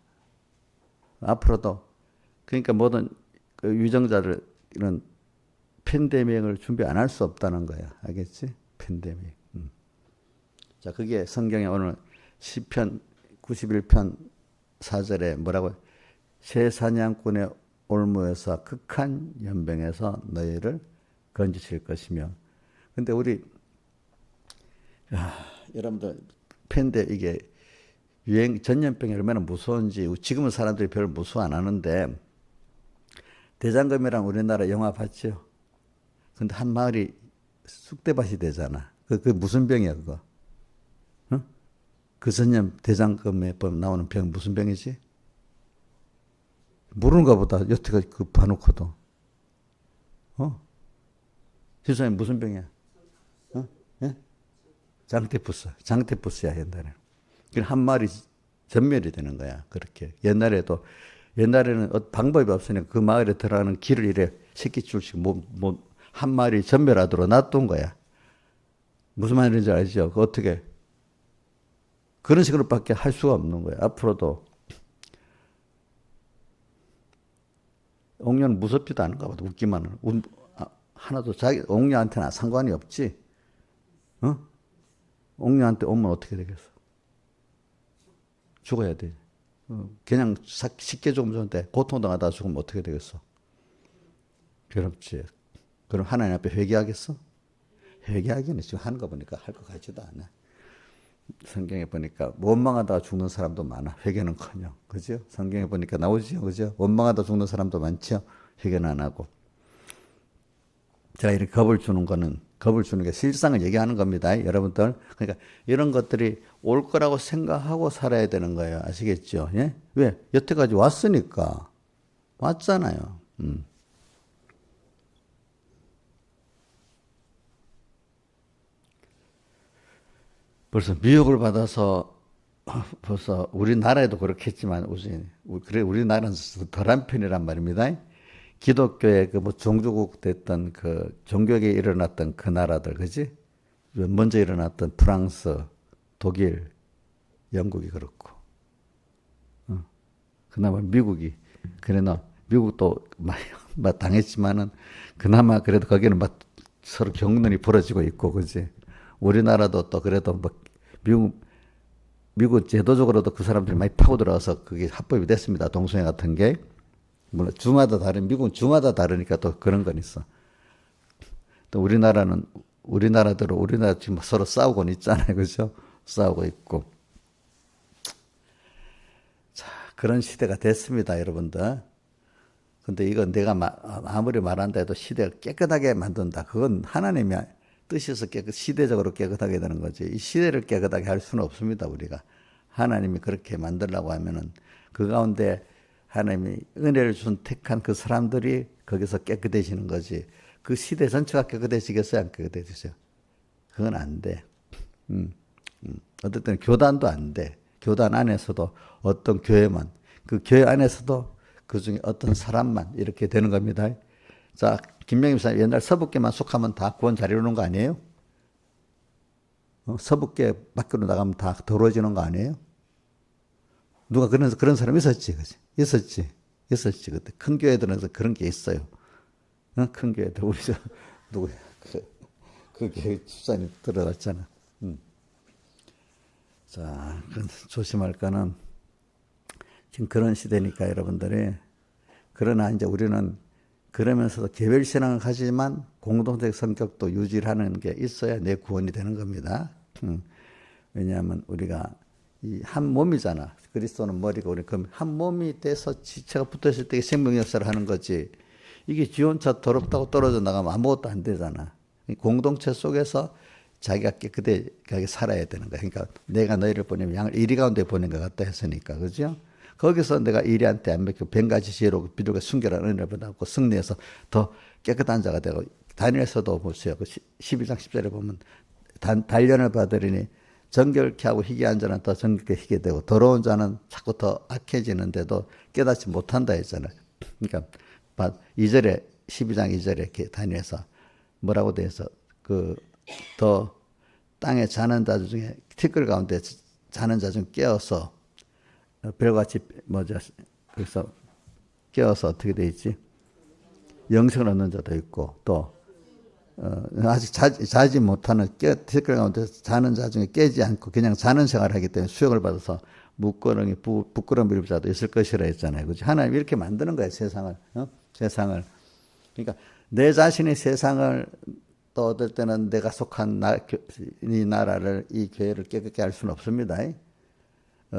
앞으로도 그러니까 모든 그 유정자들 이런 팬데믹을 준비 안 할 수 없다는 거야. 알겠지? 팬데믹. 자, 그게 성경에 오늘 시편 91편 4절에 뭐라고 새 사냥꾼의 올무에서 극한 연병에서 너희를 건지실 것이며. 근데 우리 여러분들 팬데 이게 유행 전염병이 얼마나 무서운지 지금은 사람들이 별로 무서워 안 하는데 대장금이랑 우리나라 영화 봤죠? 근데 한 마을이 쑥대밭이 되잖아. 그 무슨 병이야 그거? 응? 그 전염 대장금에 나오는 병 무슨 병이지? 모르는가 보다. 여태까지 그 봐놓고도. 지사님 무슨 병이야? 예? 장테푸스야 옛날에. 한 마리 전멸이 되는 거야. 그렇게 옛날에는 방법이 없으니까 그 마을에 들어가는 길을 이래 새끼줄씩 한 마리 전멸하도록 놔둔 거야. 무슨 말인지 알죠? 그 어떻게 그런 식으로밖에 할 수가 없는 거야. 앞으로도 옥녀는 무섭지도 않은가 보다. 웃기만 하나도 옥녀한테는 상관이 없지. 옥녀한테 오면 어떻게 되겠어? 죽어야 돼. 그냥 쉽게 죽으면 좋은데 고통당하다 죽으면 어떻게 되겠어? 괴롭지. 그럼 하나님 앞에 회개하겠어? 회개하기는 지금 하는 거 보니까 할 것 같지도 않아. 성경에 보니까 원망하다가 죽는 사람도 많아. 회개는커녕. 그죠? 성경에 보니까 나오지요. 그죠? 원망하다 죽는 사람도 많죠. 회개는 안 하고. 제가 이렇게 겁을 주는 게 실상을 얘기하는 겁니다. 여러분들. 그러니까 이런 것들이 올 거라고 생각하고 살아야 되는 거예요. 아시겠죠? 예? 왜? 여태까지 왔으니까. 왔잖아요. 벌써 미혹을 받아서 벌써 우리나라에도 그렇겠지만 그래 우리나라는 덜한 편이란 말입니다. 기독교의 그 뭐 종주국 됐던 그 종교에 일어났던 그 나라들, 그지? 먼저 일어났던 프랑스, 독일, 영국이 그렇고, 그나마 미국이 그래나 미국도 많이 당했지만은 그나마 그래도 거기는 막 서로 경륜이 벌어지고 있고, 그지? 우리나라도 또 그래도 뭐 미국 제도적으로도 그 사람들이 많이 파고 들어와서 그게 합법이 됐습니다. 동성애 같은 게. 물론 미국은 주마다 다르니까 또 그런 건 있어. 또 우리나라 지금 서로 싸우고는 있잖아요. 그죠? 싸우고 있고. 자, 그런 시대가 됐습니다, 여러분들. 근데 이건 내가 아무리 말한다 해도 시대가 깨끗하게 만든다. 그건 하나님이 뜻에서 시대적으로 깨끗하게 되는 거지. 이 시대를 깨끗하게 할 수는 없습니다, 우리가. 하나님이 그렇게 만들려고 하면은 그 가운데 하나님이 은혜를 준 택한 그 사람들이 거기서 깨끗해지는 거지. 그 시대 전체가 깨끗해지겠어요? 안 깨끗해지죠? 그건 안 돼. 어떨 때는 교단도 안 돼. 교단 안에서도 어떤 교회만, 그 교회 안에서도 그 중에 어떤 사람만 이렇게 되는 겁니다. 자, 김명임 목사님 옛날 서북계만 속하면 다 구원 잘 이루는 거 아니에요? 서북계 밖으로 나가면 다 더러워지는 거 아니에요? 누가 그런 사람 있었지, 그지? 있었지. 그때 큰 교회들에서 그런 게 있어요. 큰 교회들 우리 누구야? 그 교회 집사님 들어갔잖아. 자, 조심할 거는 지금 그런 시대니까 여러분들이. 그러나 이제 우리는 그러면서도 개별신앙을 가지만 공동적 성격도 유지하는 게 있어야 내 구원이 되는 겁니다. 왜냐하면 우리가 이 한 몸이잖아. 그리스도는 머리고 우리 그럼 한 몸이 돼서 지체가 붙어있을 때 생명 역사를 하는 거지. 이게 지 혼자 더럽다고 떨어져 나가면 아무것도 안 되잖아. 공동체 속에서 자기가 깨끗하게 살아야 되는 거야. 그러니까 내가 너희를 보내면 양을 이리 가운데 보낸 것 같다 했으니까. 그죠? 거기서 내가 이리한테 안 맡기고 100가지 지혜로 비둘기 순결한 은혜를 받고 승리해서 더 깨끗한 자가 되고 다니엘서도 보세요. 그 12장 10절에 보면 단련을 받으리니 정결케 하고 희귀한 자는 더 정결케 희게 되고 더러운 자는 자꾸 더 악해지는데도 깨닫지 못한다 했잖아요. 그러니까 2절에 12장 2절에 이렇게 다니엘서 뭐라고 돼 있어? 그 더 땅에 자는 자 중에 티끌 가운데 자는 자 중 깨어서 별같이 그래서 깨어서 어떻게 돼 있지? 영생을 얻는 자도 있고 또 아직 자지 못하는 티끌 가운데 자는 자 중에 깨지 않고 그냥 자는 생활을 하기 때문에 수욕을 받아서 무거렁이 부끄러움 자도 있을 것이라 했잖아요. 그죠? 하나님 이렇게 만드는 거예요, 세상을. 세상을. 그러니까 내 자신이 세상을 또 어떨 때는 내가 속한 이 나라를, 이 교회를 깨끗게 할 수는 없습니다.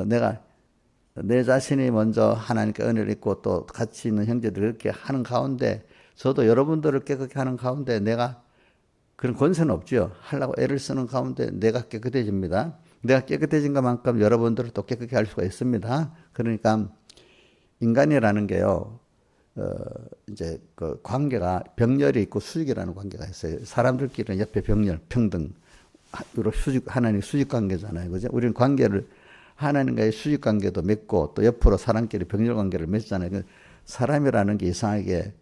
내가 내 자신이 먼저 하나님께 은혜를 입고 또 같이 있는 형제들 그렇게 하는 가운데 저도 여러분들을 깨끗게 하는 가운데 내가 그런 권세는 없죠. 하려고 애를 쓰는 가운데 내가 깨끗해집니다. 내가 깨끗해진 것만큼 여러분들을 또 깨끗게 할 수가 있습니다. 그러니까 인간이라는 게요, 이제 그 관계가 병렬이 있고 수직이라는 관계가 있어요. 사람들끼리는 옆에 병렬, 평등, 하나님 수직 관계잖아요. 그죠? 우리는 관계를 하나님과의 수직 관계도 맺고 또 옆으로 사람끼리 병렬 관계를 맺잖아요. 사람이라는 게 이상하게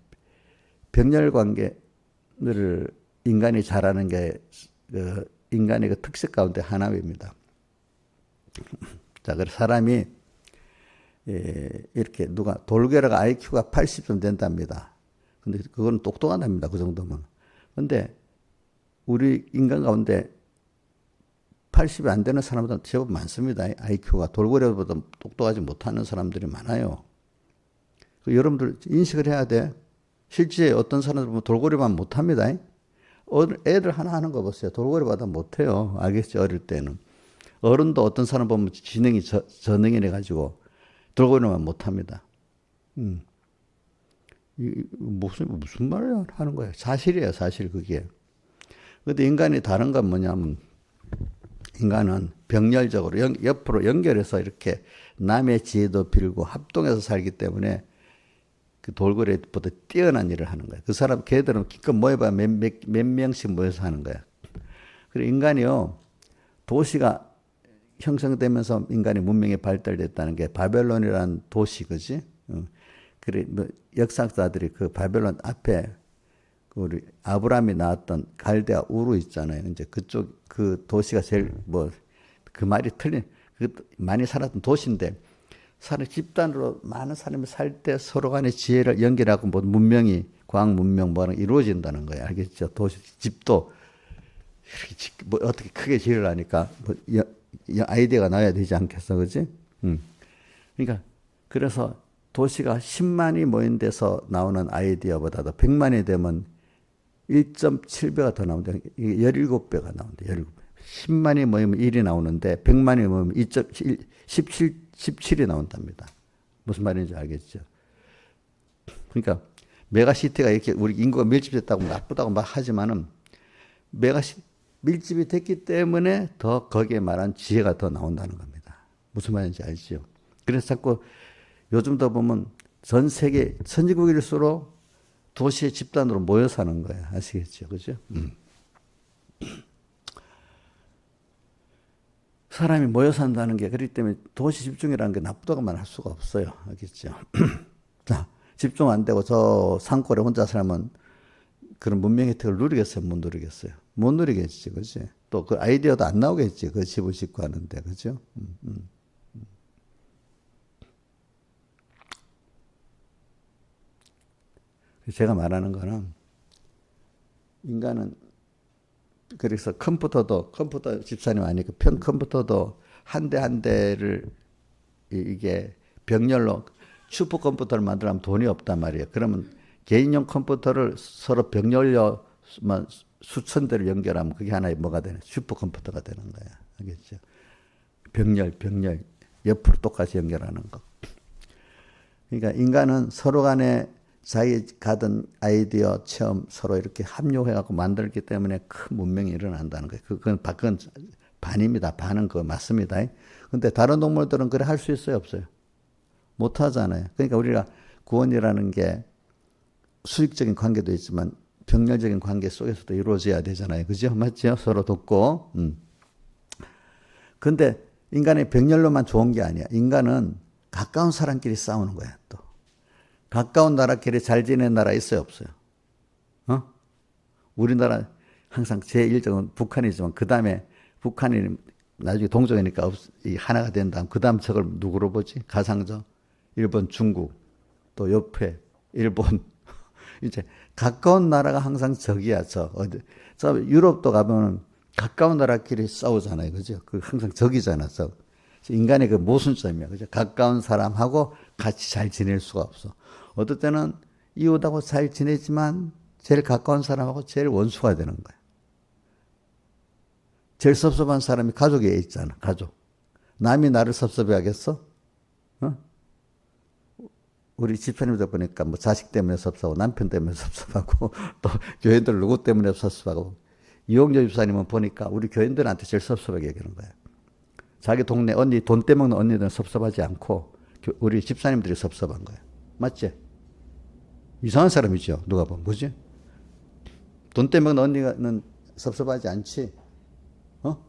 병렬 관계를 인간이 잘하는 게 인간의 그 특색 가운데 하나입니다. 자, 그래서 사람이 이렇게 누가 돌고래가 IQ가 80점 된답니다. 근데 그거는 똑똑하답니다. 그 정도면. 근데 우리 인간 가운데 80이 안 되는 사람들은 제법 많습니다. IQ가 돌고래보다 똑똑하지 못하는 사람들이 많아요. 여러분들 인식을 해야 돼. 실제 어떤 사람들 보면 돌고래만 못합니다. 애들 하나 하는 거 보세요. 돌고래보다 못해요. 알겠죠? 어릴 때는. 어른도 어떤 사람 보면 지능이 저능이래 가지고 돌고래만 못합니다. 무슨 말을 하는 거예요? 사실이에요, 사실 그게. 근데 인간이 다른 건 뭐냐면 인간은 병렬적으로 옆으로 연결해서 이렇게 남의 지혜도 빌고 합동해서 살기 때문에 그 돌고래보다 뛰어난 일을 하는 거예요. 그 사람, 걔들은 기껏 모여봐 몇 명씩 모여서 하는 거야. 그리고 인간이요, 도시가 형성되면서 인간의 문명이 발달됐다는 게 바벨론이라는 도시, 그지? 그래, 뭐 역사자들이 그 바벨론 앞에 우리 아브라함이 나왔던 갈대아 우르 있잖아요. 이제 그쪽 그 도시가 제일 뭐 그 말이 틀린 그 많이 살았던 도시인데 집단으로 많은 사람이 살 때 서로 간의 지혜를 연결하고 뭐 문명이 과학 문명 뭐는 이루어진다는 거예요. 알겠죠? 도시 집도 뭐 어떻게 크게 지으려 하니까 뭐 아이디어가 나와야 되지 않겠어, 그지? 그러니까 그래서 도시가 10만이 모인 데서 나오는 아이디어보다도 100만이 되면 1.7배가 더 나온다. 17배가 나온다. 17배. 10만이 모이면 1이 나오는데 100만이 모이면 17이 나온답니다. 무슨 말인지 알겠죠? 그러니까 메가시티가 이렇게 우리 인구가 밀집됐다고 나쁘다고 막 하지만은 밀집이 됐기 때문에 더 거기에 말한 지혜가 더 나온다는 겁니다. 무슨 말인지 알죠? 그래서 자꾸 요즘도 보면 전 세계 선진국일수록 도시의 집단으로 모여 사는 거예요. 아시겠죠? 그죠? 사람이 모여 산다는 게 그렇기 때문에 도시 집중이라는 게 나쁘다고 말할 수가 없어요. 알겠죠? 자, 집중 안 되고 저 산골에 혼자 살면 그런 문명 혜택을 누리겠어요? 못 누리겠어요? 못 누리겠지. 그지? 또 그 아이디어도 안 나오겠지. 그 집을 짓고 하는데. 그죠? 제가 말하는 거는 인간은 그래서 컴퓨터 집사님 아니까 컴퓨터도 한 대 한 대를 이게 병렬로 슈퍼컴퓨터를 만들려면 돈이 없단 말이에요. 그러면 개인용 컴퓨터를 서로 병렬로 수천 대를 연결하면 그게 하나의 뭐가 되는 슈퍼컴퓨터가 되는 거야. 알겠죠? 병렬 옆으로 똑같이 연결하는 거. 그러니까 인간은 서로 간에 자기 가든 아이디어, 체험 서로 이렇게 합류해갖고 만들기 때문에 큰 문명이 일어난다는 거예요. 그건 반입니다. 반은 그거 맞습니다. 근데 다른 동물들은 그래 할 수 있어요? 없어요? 못 하잖아요. 그러니까 우리가 구원이라는 게 수직적인 관계도 있지만 병렬적인 관계 속에서도 이루어져야 되잖아요. 그죠? 맞죠? 서로 돕고. 근데 인간의 병렬로만 좋은 게 아니야. 인간은 가까운 사람끼리 싸우는 거야, 또. 가까운 나라끼리 잘 지내는 나라 있어요, 없어요? 우리나라 항상 제1적은 북한이지만 그 다음에 북한이 나중에 동족이니까 하나가 된 다음 그 다음 적을 누구로 보지? 가상적. 일본, 중국, 또 옆에 일본. 이제 가까운 나라가 항상 적이야, 적. 유럽도 가면은 가까운 나라끼리 싸우잖아요, 그죠? 그 항상 적이잖아, 적. 인간의 그 모순점이야. 그죠? 가까운 사람하고 같이 잘 지낼 수가 없어. 어떨 때는 이웃하고 잘 지내지만 제일 가까운 사람하고 제일 원수가 되는 거야. 제일 섭섭한 사람이 가족에 있잖아. 가족. 남이 나를 섭섭해 하겠어? 어? 우리 집사님들 보니까 뭐 자식 때문에 섭섭하고 남편 때문에 섭섭하고 또 교인들 누구 때문에 섭섭하고 이용조 집사님은 보니까 우리 교인들한테 제일 섭섭하게 얘기하는 거야. 자기 동네 언니 돈 떼먹는 언니들은 섭섭하지 않고 우리 집사님들이 섭섭한 거야. 맞지? 이상한 사람이죠. 누가 보면. 뭐지? 돈 떼먹는 언니는 섭섭하지 않지? 어?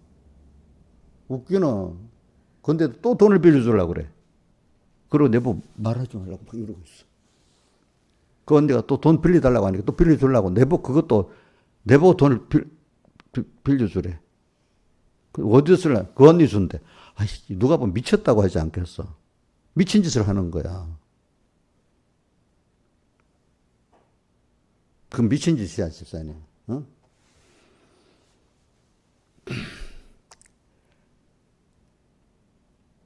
웃기는. 근데 또 돈을 빌려주려고 그래. 그리고 내보고 말하지 말라고 막 이러고 있어. 그 언니가 또 돈 빌려달라고 하니까 또 빌려주려고 내보고 그것도 내보고 돈을 빌려주래. 어디서 쓸래? 그 언니 준대. 아이씨, 누가 보면 미쳤다고 하지 않겠어. 미친 짓을 하는 거야. 그 미친 짓이야, 집사님. 어?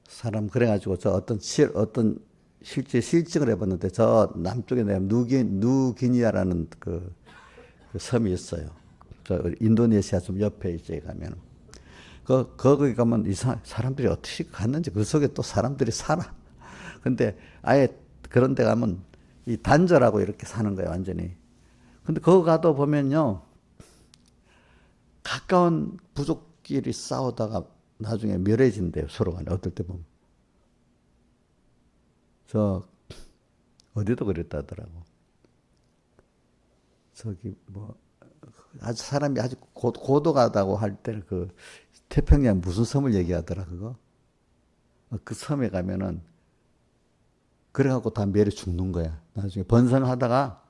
사람 그래가지고 저 어떤 실제 실증을 해봤는데 저 남쪽에 내가 누기니아라는 그 섬이 있어요. 저 인도네시아 좀 옆에 이제 가면 거기 가면 사람들이 어떻게 갔는지 그 속에 또 사람들이 살아. 근데 아예 그런 데 가면 이 단절하고 이렇게 사는 거예요, 완전히. 근데 거기 가도 보면요. 가까운 부족끼리 싸우다가 나중에 멸해진대요, 서로 간에. 어떨 때 보면. 저, 어디도 그랬다더라고. 저기, 뭐, 아주 사람이 아주 고독하다고 할 때는 그 태평양 무슨 섬을 얘기하더라, 그거? 그 섬에 가면은, 그래갖고 다 멸해 죽는 거야. 나중에 번성하다가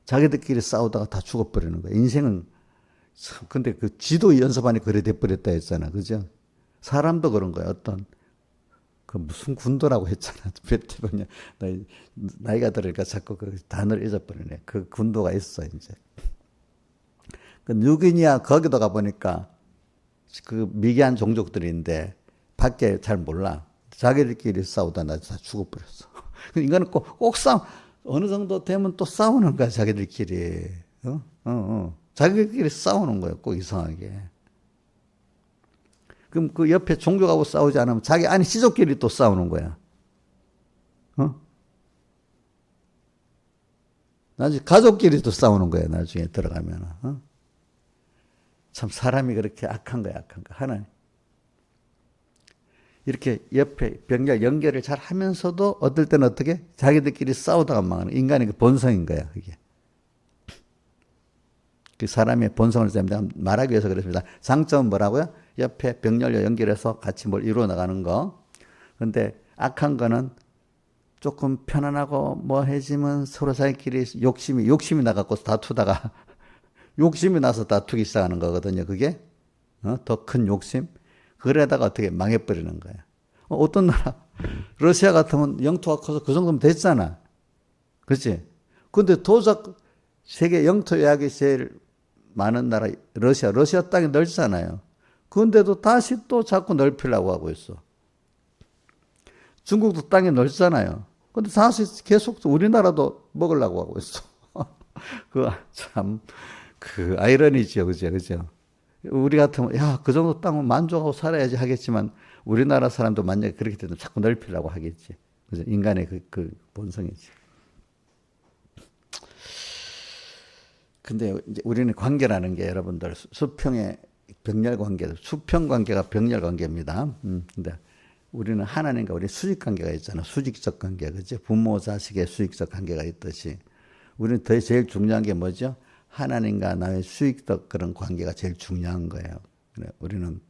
자기들끼리 싸우다가 다 죽어버리는 거야. 인생은 참, 근데 그 지도 연습하니 그래 돼버렸다 했잖아. 그죠? 사람도 그런 거야. 어떤, 그 무슨 군도라고 했잖아. 베트남이 나이가 들으니까 자꾸 그 단어를 잊어버리네. 그 군도가 있어, 이제. 그 뉴기니아 거기도 가보니까 그 미개한 종족들인데 밖에 잘 몰라. 자기들끼리 싸우다 나 다 죽어버렸어. 인간은 꼭 어느 정도 되면 또 싸우는 거야, 자기들끼리. 자기들끼리 싸우는 거야, 꼭 이상하게. 그럼 그 옆에 종족하고 싸우지 않으면 자기 아니 시족끼리 또 싸우는 거야. 나중에 가족끼리도 싸우는 거야, 나중에 들어가면. 참 사람이 그렇게 악한 거야, 악한 거. 하나님. 이렇게 옆에 병렬 연결을 잘 하면서도 어떨 때는 어떻게? 자기들끼리 싸우다가 망하는 인간의 그 본성인 거야, 그게. 그 사람의 본성을 내가 말하기 위해서 그랬습니다. 장점은 뭐라고요? 옆에 병렬로 연결해서 같이 뭘 이루어 나가는 거. 근데 악한 거는 조금 편안하고 뭐 해지면 서로 사이끼리 욕심이 나갖고 다투다가 욕심이 나서 다투기 시작하는 거거든요, 그게. 더 큰 욕심. 그러다가 어떻게 망해버리는 거야. 어떤 나라, 러시아 같으면 영토가 커서 그 정도면 됐잖아. 그렇지? 근데 도적 세계 영토 약이 제일 많은 나라, 러시아 땅이 넓잖아요. 그런데도 다시 또 자꾸 넓히려고 하고 있어. 중국도 땅이 넓잖아요. 근데 다시 계속 우리나라도 먹으려고 하고 있어. 그 아이러니죠. 그죠? 우리 같으면, 야, 그 정도 땅은 만족하고 살아야지 하겠지만, 우리나라 사람도 만약에 그렇게 되면 자꾸 넓히려고 하겠지. 그죠? 인간의 그 본성이지. 근데 이제 우리는 관계라는 게 여러분들 수평의 병렬 관계, 수평 관계가 병렬 관계입니다. 근데 우리는 하나님과 우리 수직 관계가 있잖아. 수직적 관계, 그죠? 부모 자식의 수직적 관계가 있듯이 우리는 제일 중요한 게 뭐죠? 하나님과 나의 수익적 그런 관계가 제일 중요한 거예요. 우리는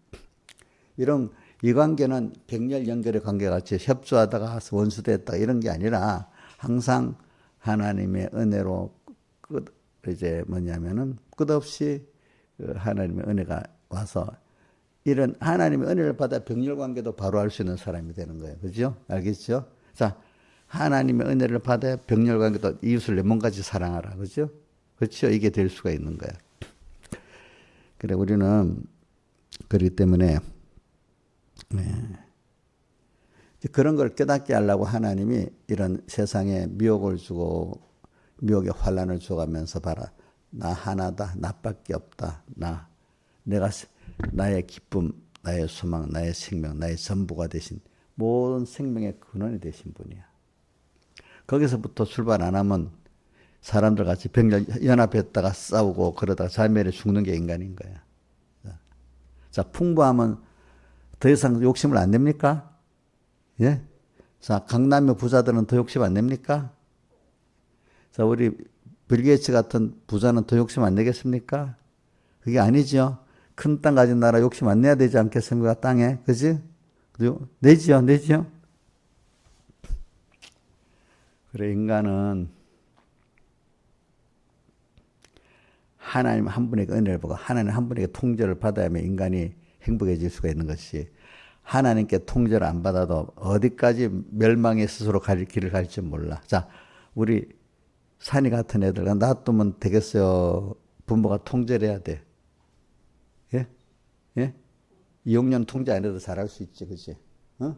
이 관계는 병렬 연결의 관계 같이 협조하다가 원수됐다 이런 게 아니라 항상 하나님의 은혜로 이제 뭐냐면은 끝없이 하나님의 은혜가 와서 이런 하나님의 은혜를 받아 병렬 관계도 바로 할 수 있는 사람이 되는 거예요. 그죠? 알겠죠? 자, 하나님의 은혜를 받아 병렬 관계도 이웃을 내 몸같이 사랑하라. 그죠? 그렇죠? 이게 될 수가 있는 거야. 그래, 우리는, 그렇기 때문에, 그런 걸 깨닫게 하려고 하나님이 이런 세상에 미혹을 주고 미혹의 환란을 줘가면서 봐라. 나 하나다. 나밖에 없다. 내가 나의 기쁨, 나의 소망, 나의 생명, 나의 전부가 되신 모든 생명의 근원이 되신 분이야. 거기서부터 출발 안 하면 사람들 같이 병렬 연합했다가 싸우고 그러다가 자멸해 죽는 게 인간인 거야. 자, 풍부하면 더 이상 욕심을 안 냅니까? 예? 자, 강남의 부자들은 더 욕심 안 냅니까? 자, 우리 빌 게이츠 같은 부자는 더 욕심 안 내겠습니까? 그게 아니죠. 큰 땅 가진 나라 욕심 안 내야 되지 않겠습니까? 땅에. 그지? 내지요, 내지요. 그래, 인간은 하나님 한 분에게 은혜를 보고 하나님 한 분에게 통제를 받아야만 인간이 행복해질 수가 있는 것이, 하나님께 통제를 안 받아도 어디까지 멸망의 스스로 길을 갈지 몰라. 자, 우리 산이 같은 애들 놔두면 되겠어요? 부모가 통제를 해야 돼. 예? 예? 2학년 통제 안 해도 잘할 수 있지, 그치? 어?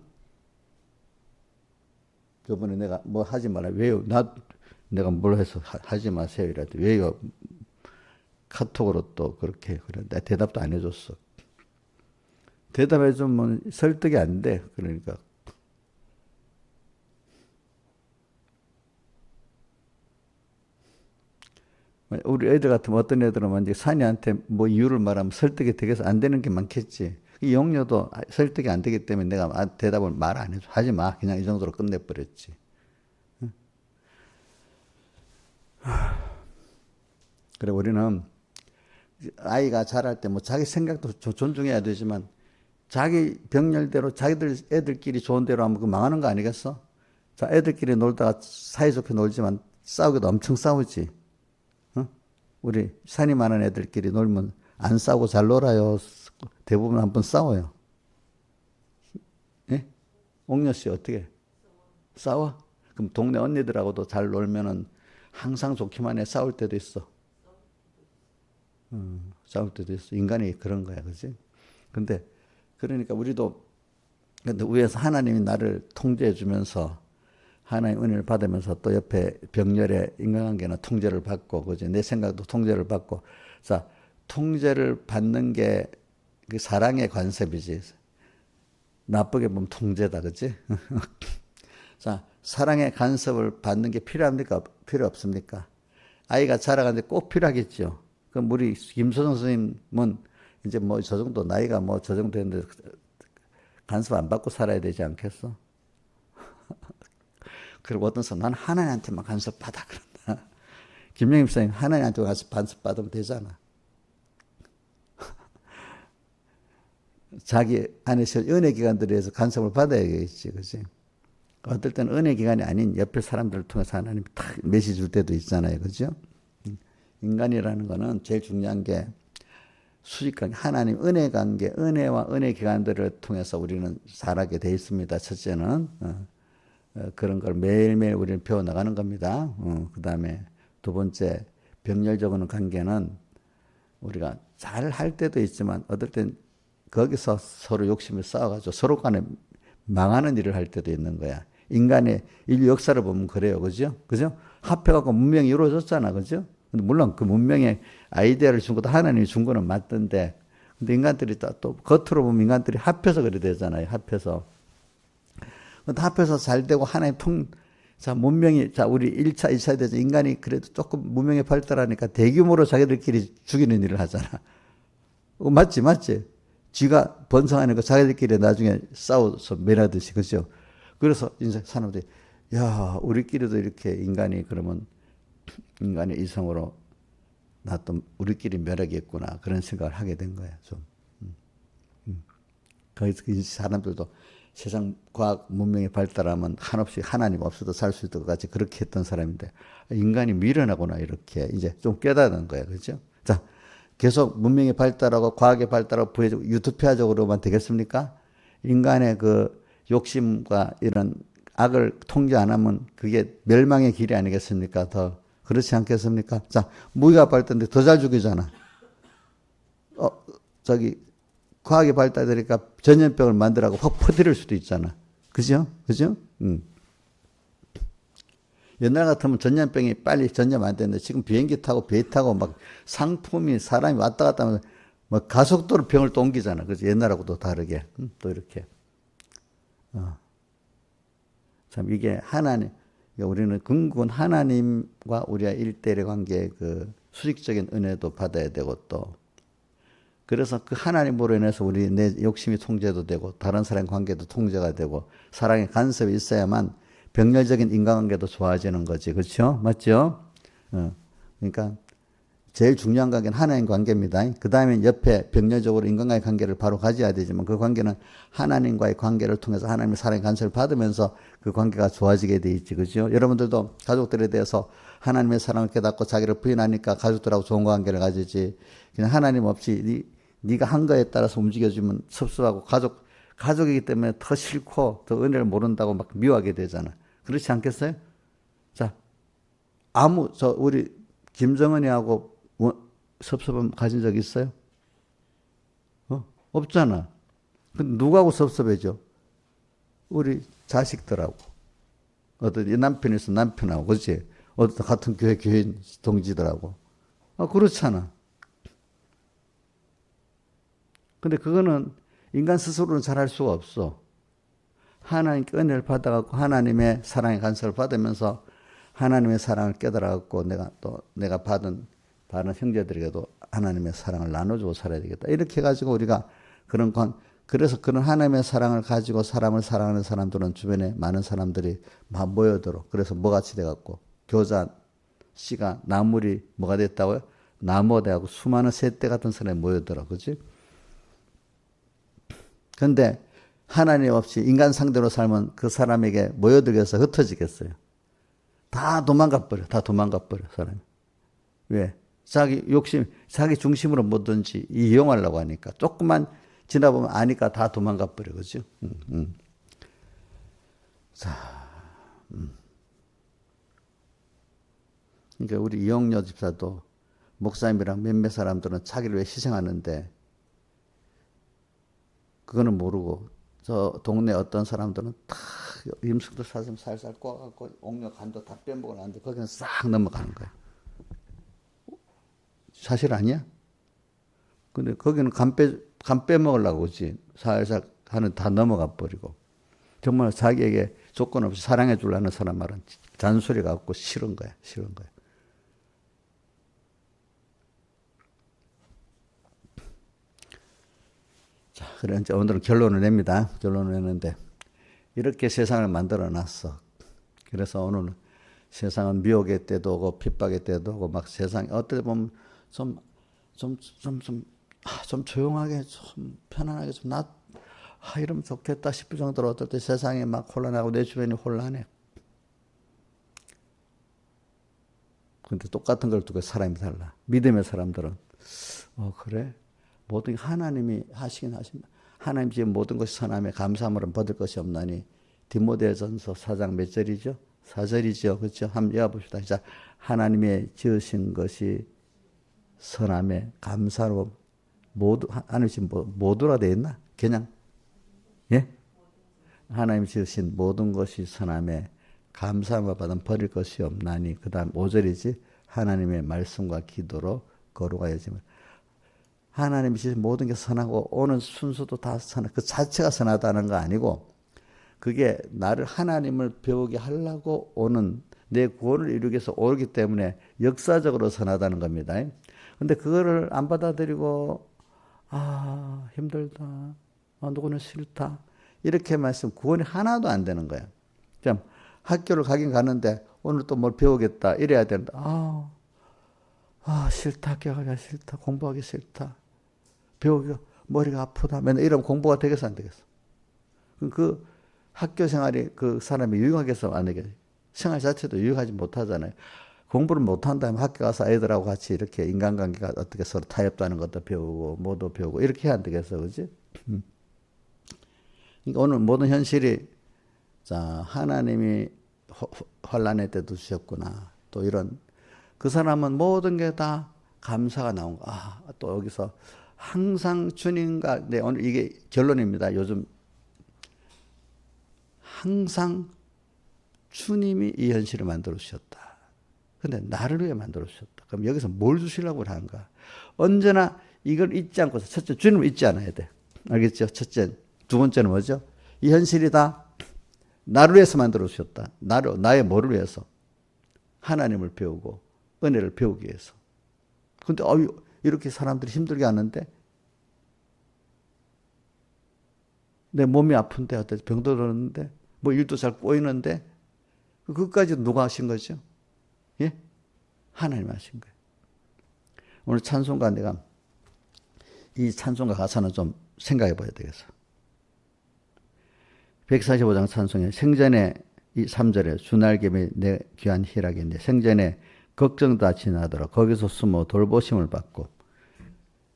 저번에 내가 뭐 하지 마라. 왜요? 내가 뭘 해서 하지 마세요. 이랬더니 왜요? 카톡으로 또 그렇게 그런데 대답도 안 해줬어. 대답해주면 설득이 안 돼. 그러니까. 우리 애들 같으면 어떤 애들은 이제 산이한테 뭐 이유를 말하면 설득이 되겠어. 안 되는 게 많겠지. 이 영녀도 설득이 안 되기 때문에 내가 대답을 말 안 해줘. 하지 마. 그냥 이 정도로 끝내버렸지. 그래, 우리는 아이가 자랄 때 뭐 자기 생각도 존중해야 되지만 자기 병렬대로 자기들 애들끼리 좋은 대로 하면 그 망하는 거 아니겠어? 자, 애들끼리 놀다가 사이좋게 놀지만 싸우기도 엄청 싸우지. 어? 우리 산이 많은 애들끼리 놀면 안 싸우고 잘 놀아요. 대부분 한번 싸워요. 예? 옥녀 씨 어떻게? 싸워? 그럼 동네 언니들하고도 잘 놀면은 항상 좋기만 해. 싸울 때도 있어. 싸울 때도 있어. 인간이 그런 거야, 그지? 근데 그러니까 우리도 근데 위에서 하나님이 나를 통제해 주면서 하나님 은혜를 받으면서 또 옆에 병렬의 인간관계는 통제를 받고, 그지? 내 생각도 통제를 받고. 자, 통제를 받는 게 그 사랑의 관습이지. 나쁘게 보면 통제다, 그지? 자, 사랑의 간섭을 받는 게 필요합니까? 필요 없습니까? 아이가 자라가는데 꼭 필요하겠죠. 그럼 우리 김소정 선생님은 이제 뭐 저 정도 나이가 뭐 저 정도 됐는데 간섭 안 받고 살아야 되지 않겠어? 그리고 어떤 사람 나는 하나님한테만 간섭 받아 그런다. 김영임 선생님 하나님한테 간섭 받으면 되잖아. 자기 안에서 은혜 기관들에 서 간섭을 받아야겠지, 그지? 어떨 때는 은혜 기관이 아닌 옆에 사람들을 통해서 하나님이 탁 메시지 줄 때도 있잖아요, 그죠? 인간이라는 거는 제일 중요한 게 수직관계, 하나님 은혜 관계, 은혜와 은혜 기관들을 통해서 우리는 살아게 돼 있습니다. 첫째는 그런 걸 매일매일 우리는 배워나가는 겁니다. 그 다음에 두 번째, 병렬적인 관계는 우리가 잘 할 때도 있지만 어떨 땐 거기서 서로 욕심을 쌓아가지고 서로 간에 망하는 일을 할 때도 있는 거야. 인간의 인류 역사를 보면 그래요. 그죠? 그죠? 합해갖고 문명이 이루어졌잖아. 그죠? 근데 물론 그 문명의 아이디어를 준 것도 하나님이 준 거는 맞던데, 근데 인간들이 또 겉으로 보면 인간들이 합해서 그래 되잖아요. 합해서. 근데 합해서 잘 되고 하나님 자, 문명이, 자, 우리 1차, 2차 대전 인간이 그래도 조금 문명이 발달하니까 대규모로 자기들끼리 죽이는 일을 하잖아. 맞지? 쥐가 번성하는 거 자기들끼리 나중에 싸워서 멸하듯이, 그죠? 그래서 이제 사람들이, 야, 우리끼리도 이렇게 인간이 그러면 인간의 이성으로 나 또 우리끼리 멸하겠구나. 그런 생각을 하게 된 거야, 좀. 거기서 이 사람들도 세상 과학 문명이 발달하면 한없이 하나님 없어도 살 수 있을 것 같이 그렇게 했던 사람인데 인간이 미련하구나 이렇게 이제 좀 깨닫는 거야. 그렇죠? 자, 계속 문명이 발달하고 과학이 발달하고 부해지고 유토피아적으로만 되겠습니까? 인간의 그 욕심과 이런 악을 통제 안 하면 그게 멸망의 길이 아니겠습니까? 더 그렇지 않겠습니까? 자, 무기가 발달했는데 더 잘 죽이잖아. 과학이 발달되니까 전염병을 만들라고 확 퍼뜨릴 수도 있잖아. 그죠? 그죠? 옛날 같으면 전염병이 빨리 전염 안 되는데 지금 비행기 타고 배 타고 막 상품이 사람이 왔다 갔다 하면 뭐 가속도로 병을 또 옮기잖아. 그죠? 옛날하고도 다르게. 또 이렇게. 참 이게 하나님, 그러니까 우리는 궁극은 하나님과 우리와 일대일의 관계의 그 수직적인 은혜도 받아야 되고 또 그래서 그 하나님으로 인해서 우리 내 욕심이 통제도 되고 다른 사람 관계도 통제가 되고 사랑의 간섭이 있어야만 병렬적인 인간관계도 좋아지는 거지. 그렇죠? 맞죠? 그러니까 제일 중요한 관계는 하나님 관계입니다. 그 다음에 옆에 병렬적으로 인간과의 관계를 바로 가져야 되지만 그 관계는 하나님과의 관계를 통해서 하나님의 사랑의 간섭을 받으면서 그 관계가 좋아지게 돼 있지. 그죠? 여러분들도 가족들에 대해서 하나님의 사랑을 깨닫고 자기를 부인하니까 가족들하고 좋은 관계를 가지지. 그냥 하나님 없이 네가 한 거에 따라서 움직여주면 섭섭하고 가족이기 때문에 더 싫고 더 은혜를 모른다고 막 미워하게 되잖아. 그렇지 않겠어요? 자, 우리 김정은이하고 섭섭함 가진 적 있어요? 없잖아. 근데 누구하고 섭섭해져? 우리 자식들하고. 어떤 남편이 있어 남편하고, 그렇지? 어떤 같은 교회인 동지들하고. 그렇잖아. 근데 그거는 인간 스스로는 잘할 수가 없어. 하나님께 은혜를 받아갖고 하나님의 사랑의 간섭을 받으면서 하나님의 사랑을 깨달아갖고 내가 받은 다른 형제들에게도 하나님의 사랑을 나눠주고 살아야 되겠다. 이렇게 해가지고 우리가 그래서 그런 하나님의 사랑을 가지고 사람을 사랑하는 사람들은 주변에 많은 사람들이 막 모여들어. 그래서 뭐같이 돼갖고 교자 씨가 나물이 뭐가 됐다고요? 나무가 돼갖고 수많은 새떼 같은 사람이 모여들어. 그렇지? 근데 하나님 없이 인간 상대로 살면 그 사람에게 모여들어서 흩어지겠어요. 다 도망가 버려. 사람이. 왜? 자기 욕심, 자기 중심으로 뭐든지 이용하려고 하니까. 조금만 지나보면 아니까 다 도망가 버려. 그죠? 자, 그러니까 우리 이영녀 집사도 목사님이랑 몇몇 사람들은 자기를 왜 희생하는데 그거는 모르고 저 동네 어떤 사람들은 다 임숙도 사슴 살살 꼬아갖고 옥녀 간도 다 빼먹어 놨는데 거기는 싹 넘어가는 거야. 사실 아니야? 근데 거기는 간 빼먹으려고 그러지. 살살 하는 다 넘어가 버리고. 정말 자기에게 조건 없이 사랑해 주려는 사람 말은 잔소리 갖고 싫은 거야. 자, 그래 이제 오늘은 결론을 냅니다. 결론을 내는데 이렇게 세상을 만들어 놨어. 그래서 오늘 세상은 미혹의 때도 오고 핍박의 때도 오고 막 세상에 어떨 때 보면 좀 조용하게 좀 편안하게 이러면 좋겠다 싶을 정도로 어떨 때 세상이 막 혼란하고 내 주변이 혼란해. 근데 똑같은 걸 두고 사람이 달라. 믿음의 사람들은 그래? 모든 하나님이 하시긴 하십니다. 하나님 지은 모든 것이 선함에 감사함으로 받을 것이 없나니 디모데전서 4장 몇 절이죠? 4절이죠. 그렇죠? 한번 읽어봅시다. 자, 하나님의 지으신 것이 선함에 감사로 하나님 지금 모두라 되어 있나? 그냥 예? 하나님 지으신 모든 것이 선함에 감사함을 받은 버릴 것이 없나니 그 다음 5절이지 하나님의 말씀과 기도로 거룩하여짐을 하나님이 지으신 모든 게 선하고 오는 순서도 다 선하고 그 자체가 선하다는 거 아니고 그게 나를 하나님을 배우게 하려고 오는 내 구원을 이루기 위해서 오기 때문에 역사적으로 선하다는 겁니다. 근데 그거를 안 받아들이고 힘들다. 누구는 싫다. 이렇게 말씀 구원이 하나도 안 되는 거야. 참 학교를 가긴 가는데 오늘 또 뭘 배우겠다 이래야 되는데 싫다. 학교 가기가 싫다. 공부하기 싫다. 배우기가 머리가 아프다. 맨날 이러면 공부가 되겠어 안 되겠어? 그 학교 생활이 그 사람이 유익하겠어 안 되겠어? 생활 자체도 유익하지 못하잖아요. 공부를 못한다면 학교 가서 애들하고 같이 이렇게 인간관계가 어떻게 서로 타협도 하는 것도 배우고 뭐도 배우고 이렇게 해야 안 되겠어, 그렇지? 그러니까 오늘 모든 현실이 자 하나님이 환난의 때도 주셨구나. 또 이런 그 사람은 모든 게 다 감사가 나온 거. 또 여기서 항상 주님과 오늘 이게 결론입니다. 요즘 항상 주님이 이 현실을 만들어 주셨다. 근데 나를 위해 만들어 주셨다. 그럼 여기서 뭘 주시려고 하는가? 언제나 이걸 잊지 않고서 첫째 주님을 잊지 않아야 돼. 알겠죠? 첫째. 두 번째는 뭐죠? 이 현실이 다 나를 위해서 만들어 주셨다. 나의 뭐를 위해서? 하나님을 배우고 은혜를 배우기 위해서. 근데 이렇게 사람들이 힘들게 하는데 내 몸이 아픈데 어때? 병도 들었는데 뭐 일도 잘 꼬이는데 그것까지 누가 하신 거죠? 예? 하나님 하신 거예요. 오늘 찬송가 내가 이 찬송가 가사는 좀 생각해 봐야 되겠어. 145장 찬송에 생전에 이 3절에 주날개미 내 귀한 희락인데 생전에 걱정 다 지나도록 거기서 숨어 돌보심을 받고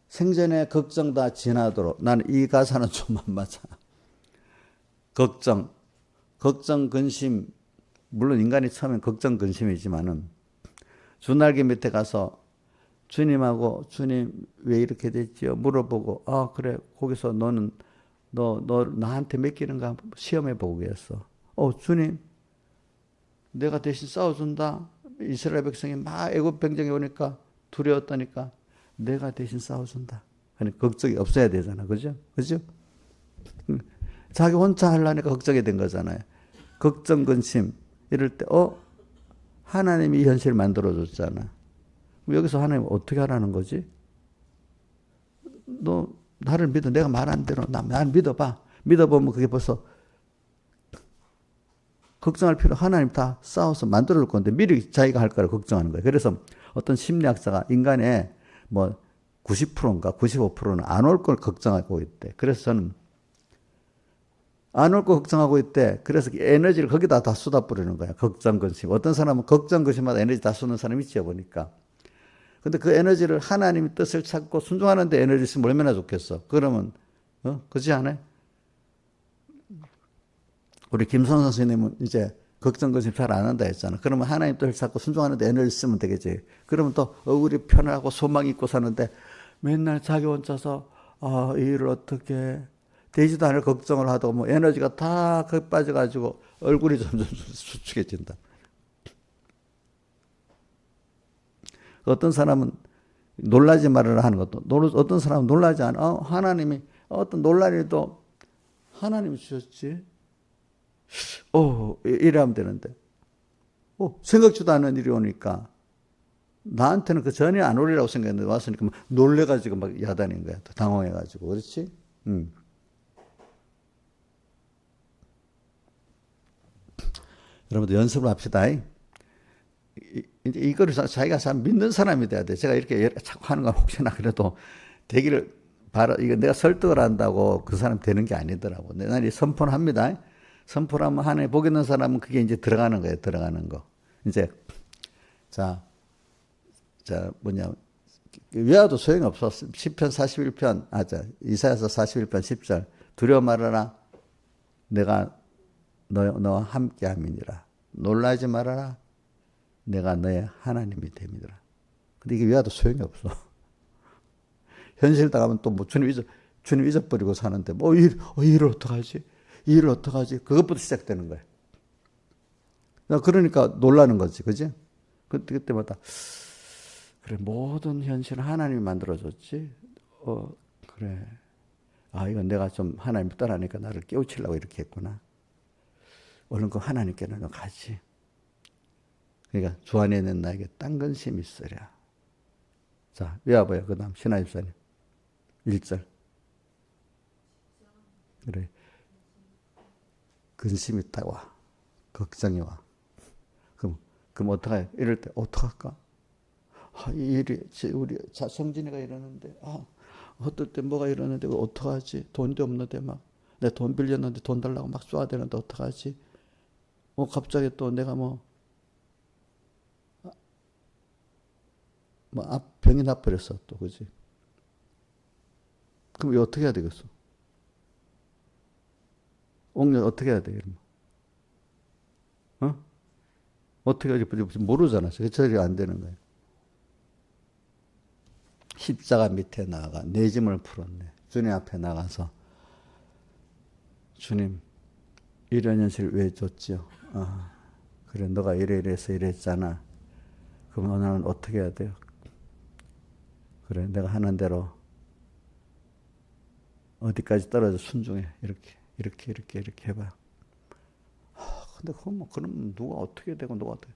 생전에 걱정 다 지나도록 나는 이 가사는 좀 안 맞아. 걱정, 근심 물론 인간이 처음엔 걱정, 근심이지만은 주날개 밑에 가서 주님하고 주님 왜 이렇게 됐지요? 물어보고 그래 거기서 너는 너 나한테 맡기는가 시험해 보겠어. 주님 내가 대신 싸워준다. 이스라엘 백성이 막 애굽 병정이 오니까 두려웠다니까 내가 대신 싸워준다. 아니 걱정이 없어야 되잖아, 그죠? 자기 혼자 하려니까 걱정이 된 거잖아요. 걱정, 근심 이럴 때 하나님이 이 현실을 만들어줬잖아. 여기서 하나님 어떻게 하라는 거지? 너 나를 믿어. 내가 말한 대로 나를 믿어봐. 믿어보면 그게 벌써 걱정할 필요 하나님 다 싸워서 만들어 줄 건데 미리 자기가 할 거라 걱정하는 거예요. 그래서 어떤 심리학자가 인간의 뭐 90%인가 95%는 안 올 걸 걱정하고 있대. 그래서 저는 안 올 거 걱정하고 있대. 그래서 에너지를 거기다 다 쏟아 뿌리는 거야. 걱정, 근심. 어떤 사람은 걱정, 근심마다 에너지 다 쏟는 사람이 있지 보니까. 근데 그 에너지를 하나님의 뜻을 찾고 순종하는데 에너지 있으면 얼마나 좋겠어. 그러면 그렇지 않아요? 우리 김선 선생님은 이제 걱정, 근심 잘 안 한다 했잖아. 그러면 하나님 뜻을 찾고 순종하는데 에너지 쓰면 되겠지. 그러면 또 얼굴이 편하고 소망 있고 사는데 맨날 자기 혼자서 이 일을 어떻게 되지도 않을 걱정을 하고 뭐 에너지가 다 거기 빠져가지고 얼굴이 점점 수축해진다. 어떤 사람은 놀라지 말아라 하는 것도 어떤 사람은 놀라지 않아. 하나님이 어떤 놀랄 일도 하나님이 주셨지. 이래하면 되는데 생각지도 않은 일이 오니까 나한테는 그 전혀 안 오리라고 생각했는데 왔으니까 막 놀래가지고 막 야단인 거야. 당황해가지고. 그렇지? 여러분들 연습을 합시다. 이제 이거를 자기가 잘 믿는 사람이 돼야 돼. 제가 이렇게 자꾸 하는 건 혹시나 그래도 되기를 이거 내가 설득을 한다고 그 사람 되는 게 아니더라고. 나는 선포를 합니다. 선포를 하면 하나님 복 있는 사람은 그게 이제 들어가는 거예요. 들어가는 거. 이제 자 뭐냐 외워도 소용이 없어. 시편 41편 이사야서 41편 10절 두려워 말아라. 내가 너와 함께 함이니라. 놀라지 말아라. 내가 너의 하나님이 됨이더라. 근데 이게 외워도 소용이 없어. 현실 나가면 또 뭐 주님 잊어버리고 사는데 뭐 이 일을 어떡하지? 이 일을 어떡하지? 그것부터 시작되는 거야. 그러니까 놀라는 거지. 그지? 그때마다 그래 모든 현실은 하나님이 만들어줬지. 그래. 이건 내가 좀 하나님 떠나니까 나를 깨우치려고 이렇게 했구나. 얼른 그 하나님께는 너 가지. 그러니까 주 안에 있는 나에게 딴 근심이 있으랴. 자, 외워봐요. 그 다음 신하 집사님 1절. 그래. 근심이 딱 와. 걱정이 와. 그럼 어떡해? 이럴 때 어떡할까? 이 일이 우리 성진이가 이러는데 어떨 때 뭐가 이러는데 어떡하지? 돈도 없는데 막 내 돈 빌렸는데 돈 달라고 막 쏴야 되는데 어떡하지? 갑자기 또 내가 병이 나버렸어 또 그지? 그럼 이거 어떻게 해야 되겠어? 옥년 어떻게 해야 돼? 이러면? 어떻게 하지? 모르잖아. 그처리 안 되는 거예요. 십자가 밑에 나가 내 짐을 풀었네. 주님 앞에 나가서 주님 이런 현실 왜 줬지요? 그래, 너가 이래서 이랬잖아. 그럼 나는 어떻게 해야 돼요? 그래, 내가 하는 대로 어디까지 떨어져 순종해. 이렇게 해봐. 근데 그건 뭐, 그럼 누가 어떻게 되고 누가 어떻게.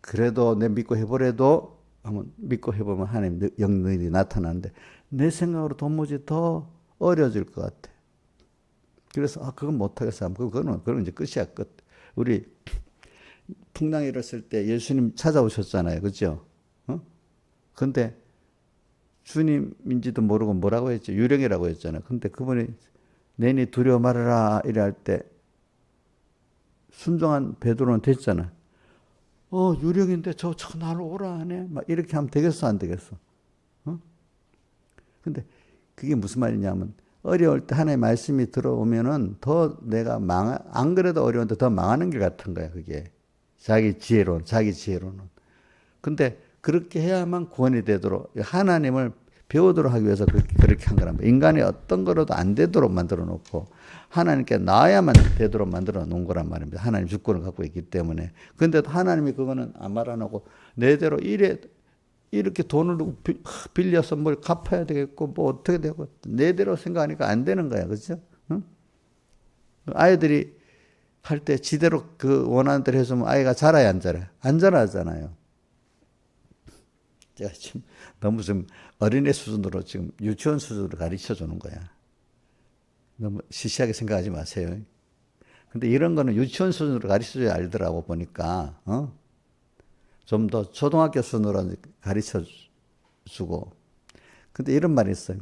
그래도 내 믿고 해보래도 한번 믿고 해보면 하나님 영능이 나타나는데 내 생각으로 도무지 더 어려질 것 같아. 그래서 그건 못하겠어. 그건 이제 끝이야 끝. 우리 풍랑 일었을 때 예수님 찾아오셨잖아요, 그죠? 근데 주님인지도 모르고 뭐라고 했죠? 유령이라고 했잖아요. 근데 그분이 내니 두려워 말아라 이래 할 때 순종한 베드로는 됐잖아. 유령인데 저 나를 오라 하네. 막 이렇게 하면 되겠어, 안 되겠어? 근데 그게 무슨 말이냐면 어려울 때 하나님의 말씀이 들어오면은 더 내가 안 그래도 어려운데 더 망하는 길 같은 거야, 그게. 자기 지혜로는. 근데 그렇게 해야만 구원이 되도록 하나님을 배우도록 하기 위해서 그렇게 한 거란 말이야. 인간이 어떤 거로도 안 되도록 만들어 놓고 하나님께 나아야만 되도록 만들어 놓은 거란 말입니다. 하나님 주권을 갖고 있기 때문에. 근데도 하나님이 그거는 아무 말 안 하고 내대로 이렇게 돈을 빌려서 뭘 갚아야 되겠고 뭐 어떻게 되고 내대로 생각하니까 안 되는 거야. 그렇죠? 응? 아이들이 할 때 지대로 그 원하는 대로 해주면 아이가 자라야 안 자라요? 안 자라잖아요. 제가 지금 너무 좀 어린애 수준으로 지금 유치원 수준으로 가르쳐 주는 거야. 너무 시시하게 생각하지 마세요. 근데 이런 거는 유치원 수준으로 가르쳐줘야 알더라고 보니까, 좀 더 초등학교 수준으로 가르쳐 주고. 근데 이런 말이 있어요.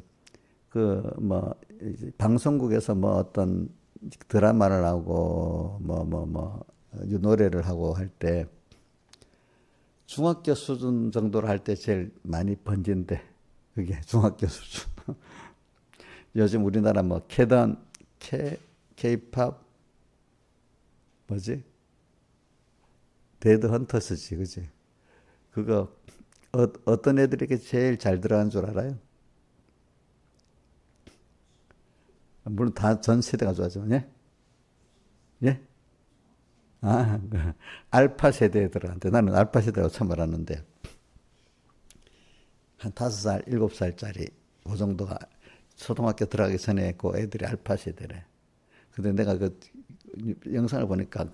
방송국에서 어떤 드라마를 하고, 노래를 하고 할 때, 중학교 수준 정도로 할 때 제일 많이 번진대. 그게 중학교 수준. 요즘 우리나라 K-팝, 데드 헌터스지, 그지? 그거, 어떤 애들에게 제일 잘 들어간 줄 알아요? 물론 다 전 세대가 좋아하지만, 예? 예? 알파 세대에 들어간대. 나는 알파 세대라고 처음 알았는데, 한 5살, 7살짜리, 그 정도가 초등학교 들어가기 전에 그 애들이 알파 세대래. 근데 내가 그 영상을 보니까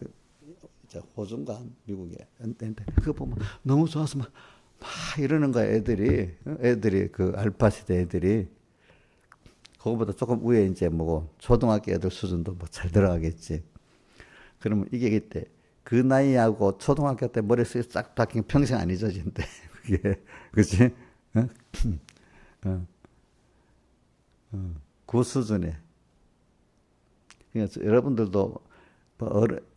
호주인가 미국에 그거 보면 너무 좋아서 막 이러는 거야 애들이 그 알파 세대 애들이 그거보다 조금 위에 이제 초등학교 애들 수준도 잘 들어가겠지. 그러면 이게 그때 그 나이하고 초등학교 때 머릿속에 싹 박히면 평생 안 잊어진대. 그게 그치? 그 수준에. 그러니까 여러분들도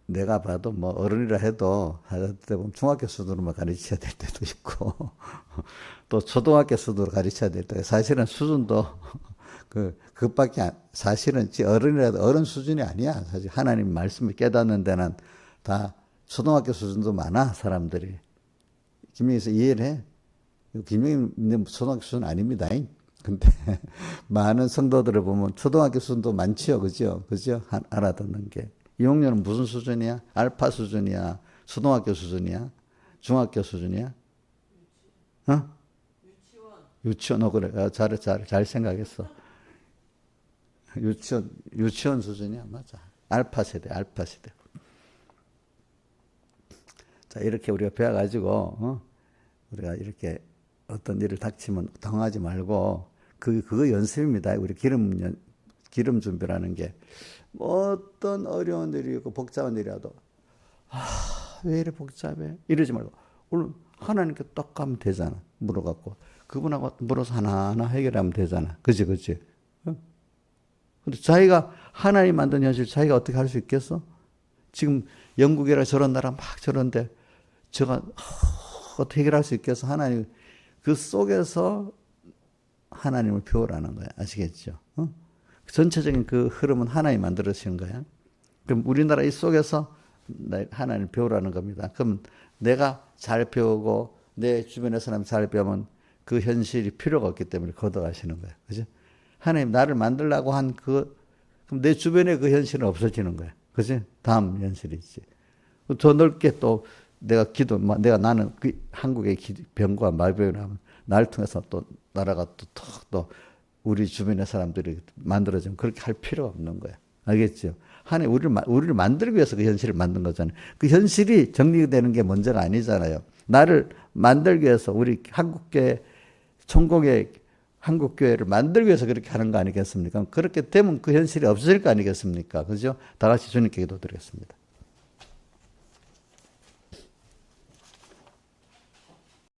내가 봐도 어른이라 해도 할 때 보면 중학교 수준으로 가르쳐야 될 때도 있고 또 초등학교 수준으로 가르쳐야 될 때 사실은 수준도 그것밖에 사실은 어른이라도 어른 수준이 아니야. 사실 하나님 말씀을 깨닫는 데는 다 초등학교 수준도 많아 사람들이. 김영희서 이해를 해. 김영희 초등학교 수준 아닙니다. 근데 많은 성도들을 보면 초등학교 수준도 많지요. 그죠? 알아듣는 게. 이용료는 무슨 수준이야? 알파 수준이야? 초등학교 수준이야? 중학교 수준이야? 유치원. 그래. 잘 생각했어. 유치원 수준이야. 맞아. 알파 세대. 자, 이렇게 우리가 배워가지고, 우리가 이렇게 어떤 일을 닥치면 당하지 말고, 그거 연습입니다. 우리 기름 준비라는 게. 어떤 어려운 일이 있고 복잡한 일이라도, 왜 이래 복잡해? 이러지 말고, 오늘 하나님께 딱 가면 되잖아. 물어갖고. 그분하고 물어서 하나하나 해결하면 되잖아. 그치? 근데 자기가 하나님 만든 현실 자기가 어떻게 할 수 있겠어? 지금 영국이라 저런 나라 막 저런데 저가 어떻게 해결할 수 있겠어? 하나님 그 속에서 하나님을 배우라는 거야. 아시겠죠? 전체적인 그 흐름은 하나님이 만들어주시는 거야. 그럼 우리나라 이 속에서 하나님을 배우라는 겁니다. 그럼 내가 잘 배우고 내 주변의 사람이 잘 배우면 그 현실이 필요가 없기 때문에 걷어가시는 거야. 그죠? 하나님 나를 만들라고 그럼 내 주변에 그 현실은 없어지는 거야. 그지? 다음 현실이지. 더 넓게 또 내가 나는 그 한국의 병과 마병을 하면 나를 통해서 또 나라가 또 우리 주변의 사람들이 만들어지면 그렇게 할 필요가 없는 거야. 알겠죠? 하나님 우리를 만들기 위해서 그 현실을 만든 거잖아요. 그 현실이 정리되는 게 문제는 아니잖아요. 나를 만들기 위해서 우리 한국교회 천국의 한국교회를 만들기 위해서 그렇게 하는 거 아니겠습니까? 그렇게 되면 그 현실이 없어질 거 아니겠습니까? 그죠? 다 같이 주님께 기도드리겠습니다.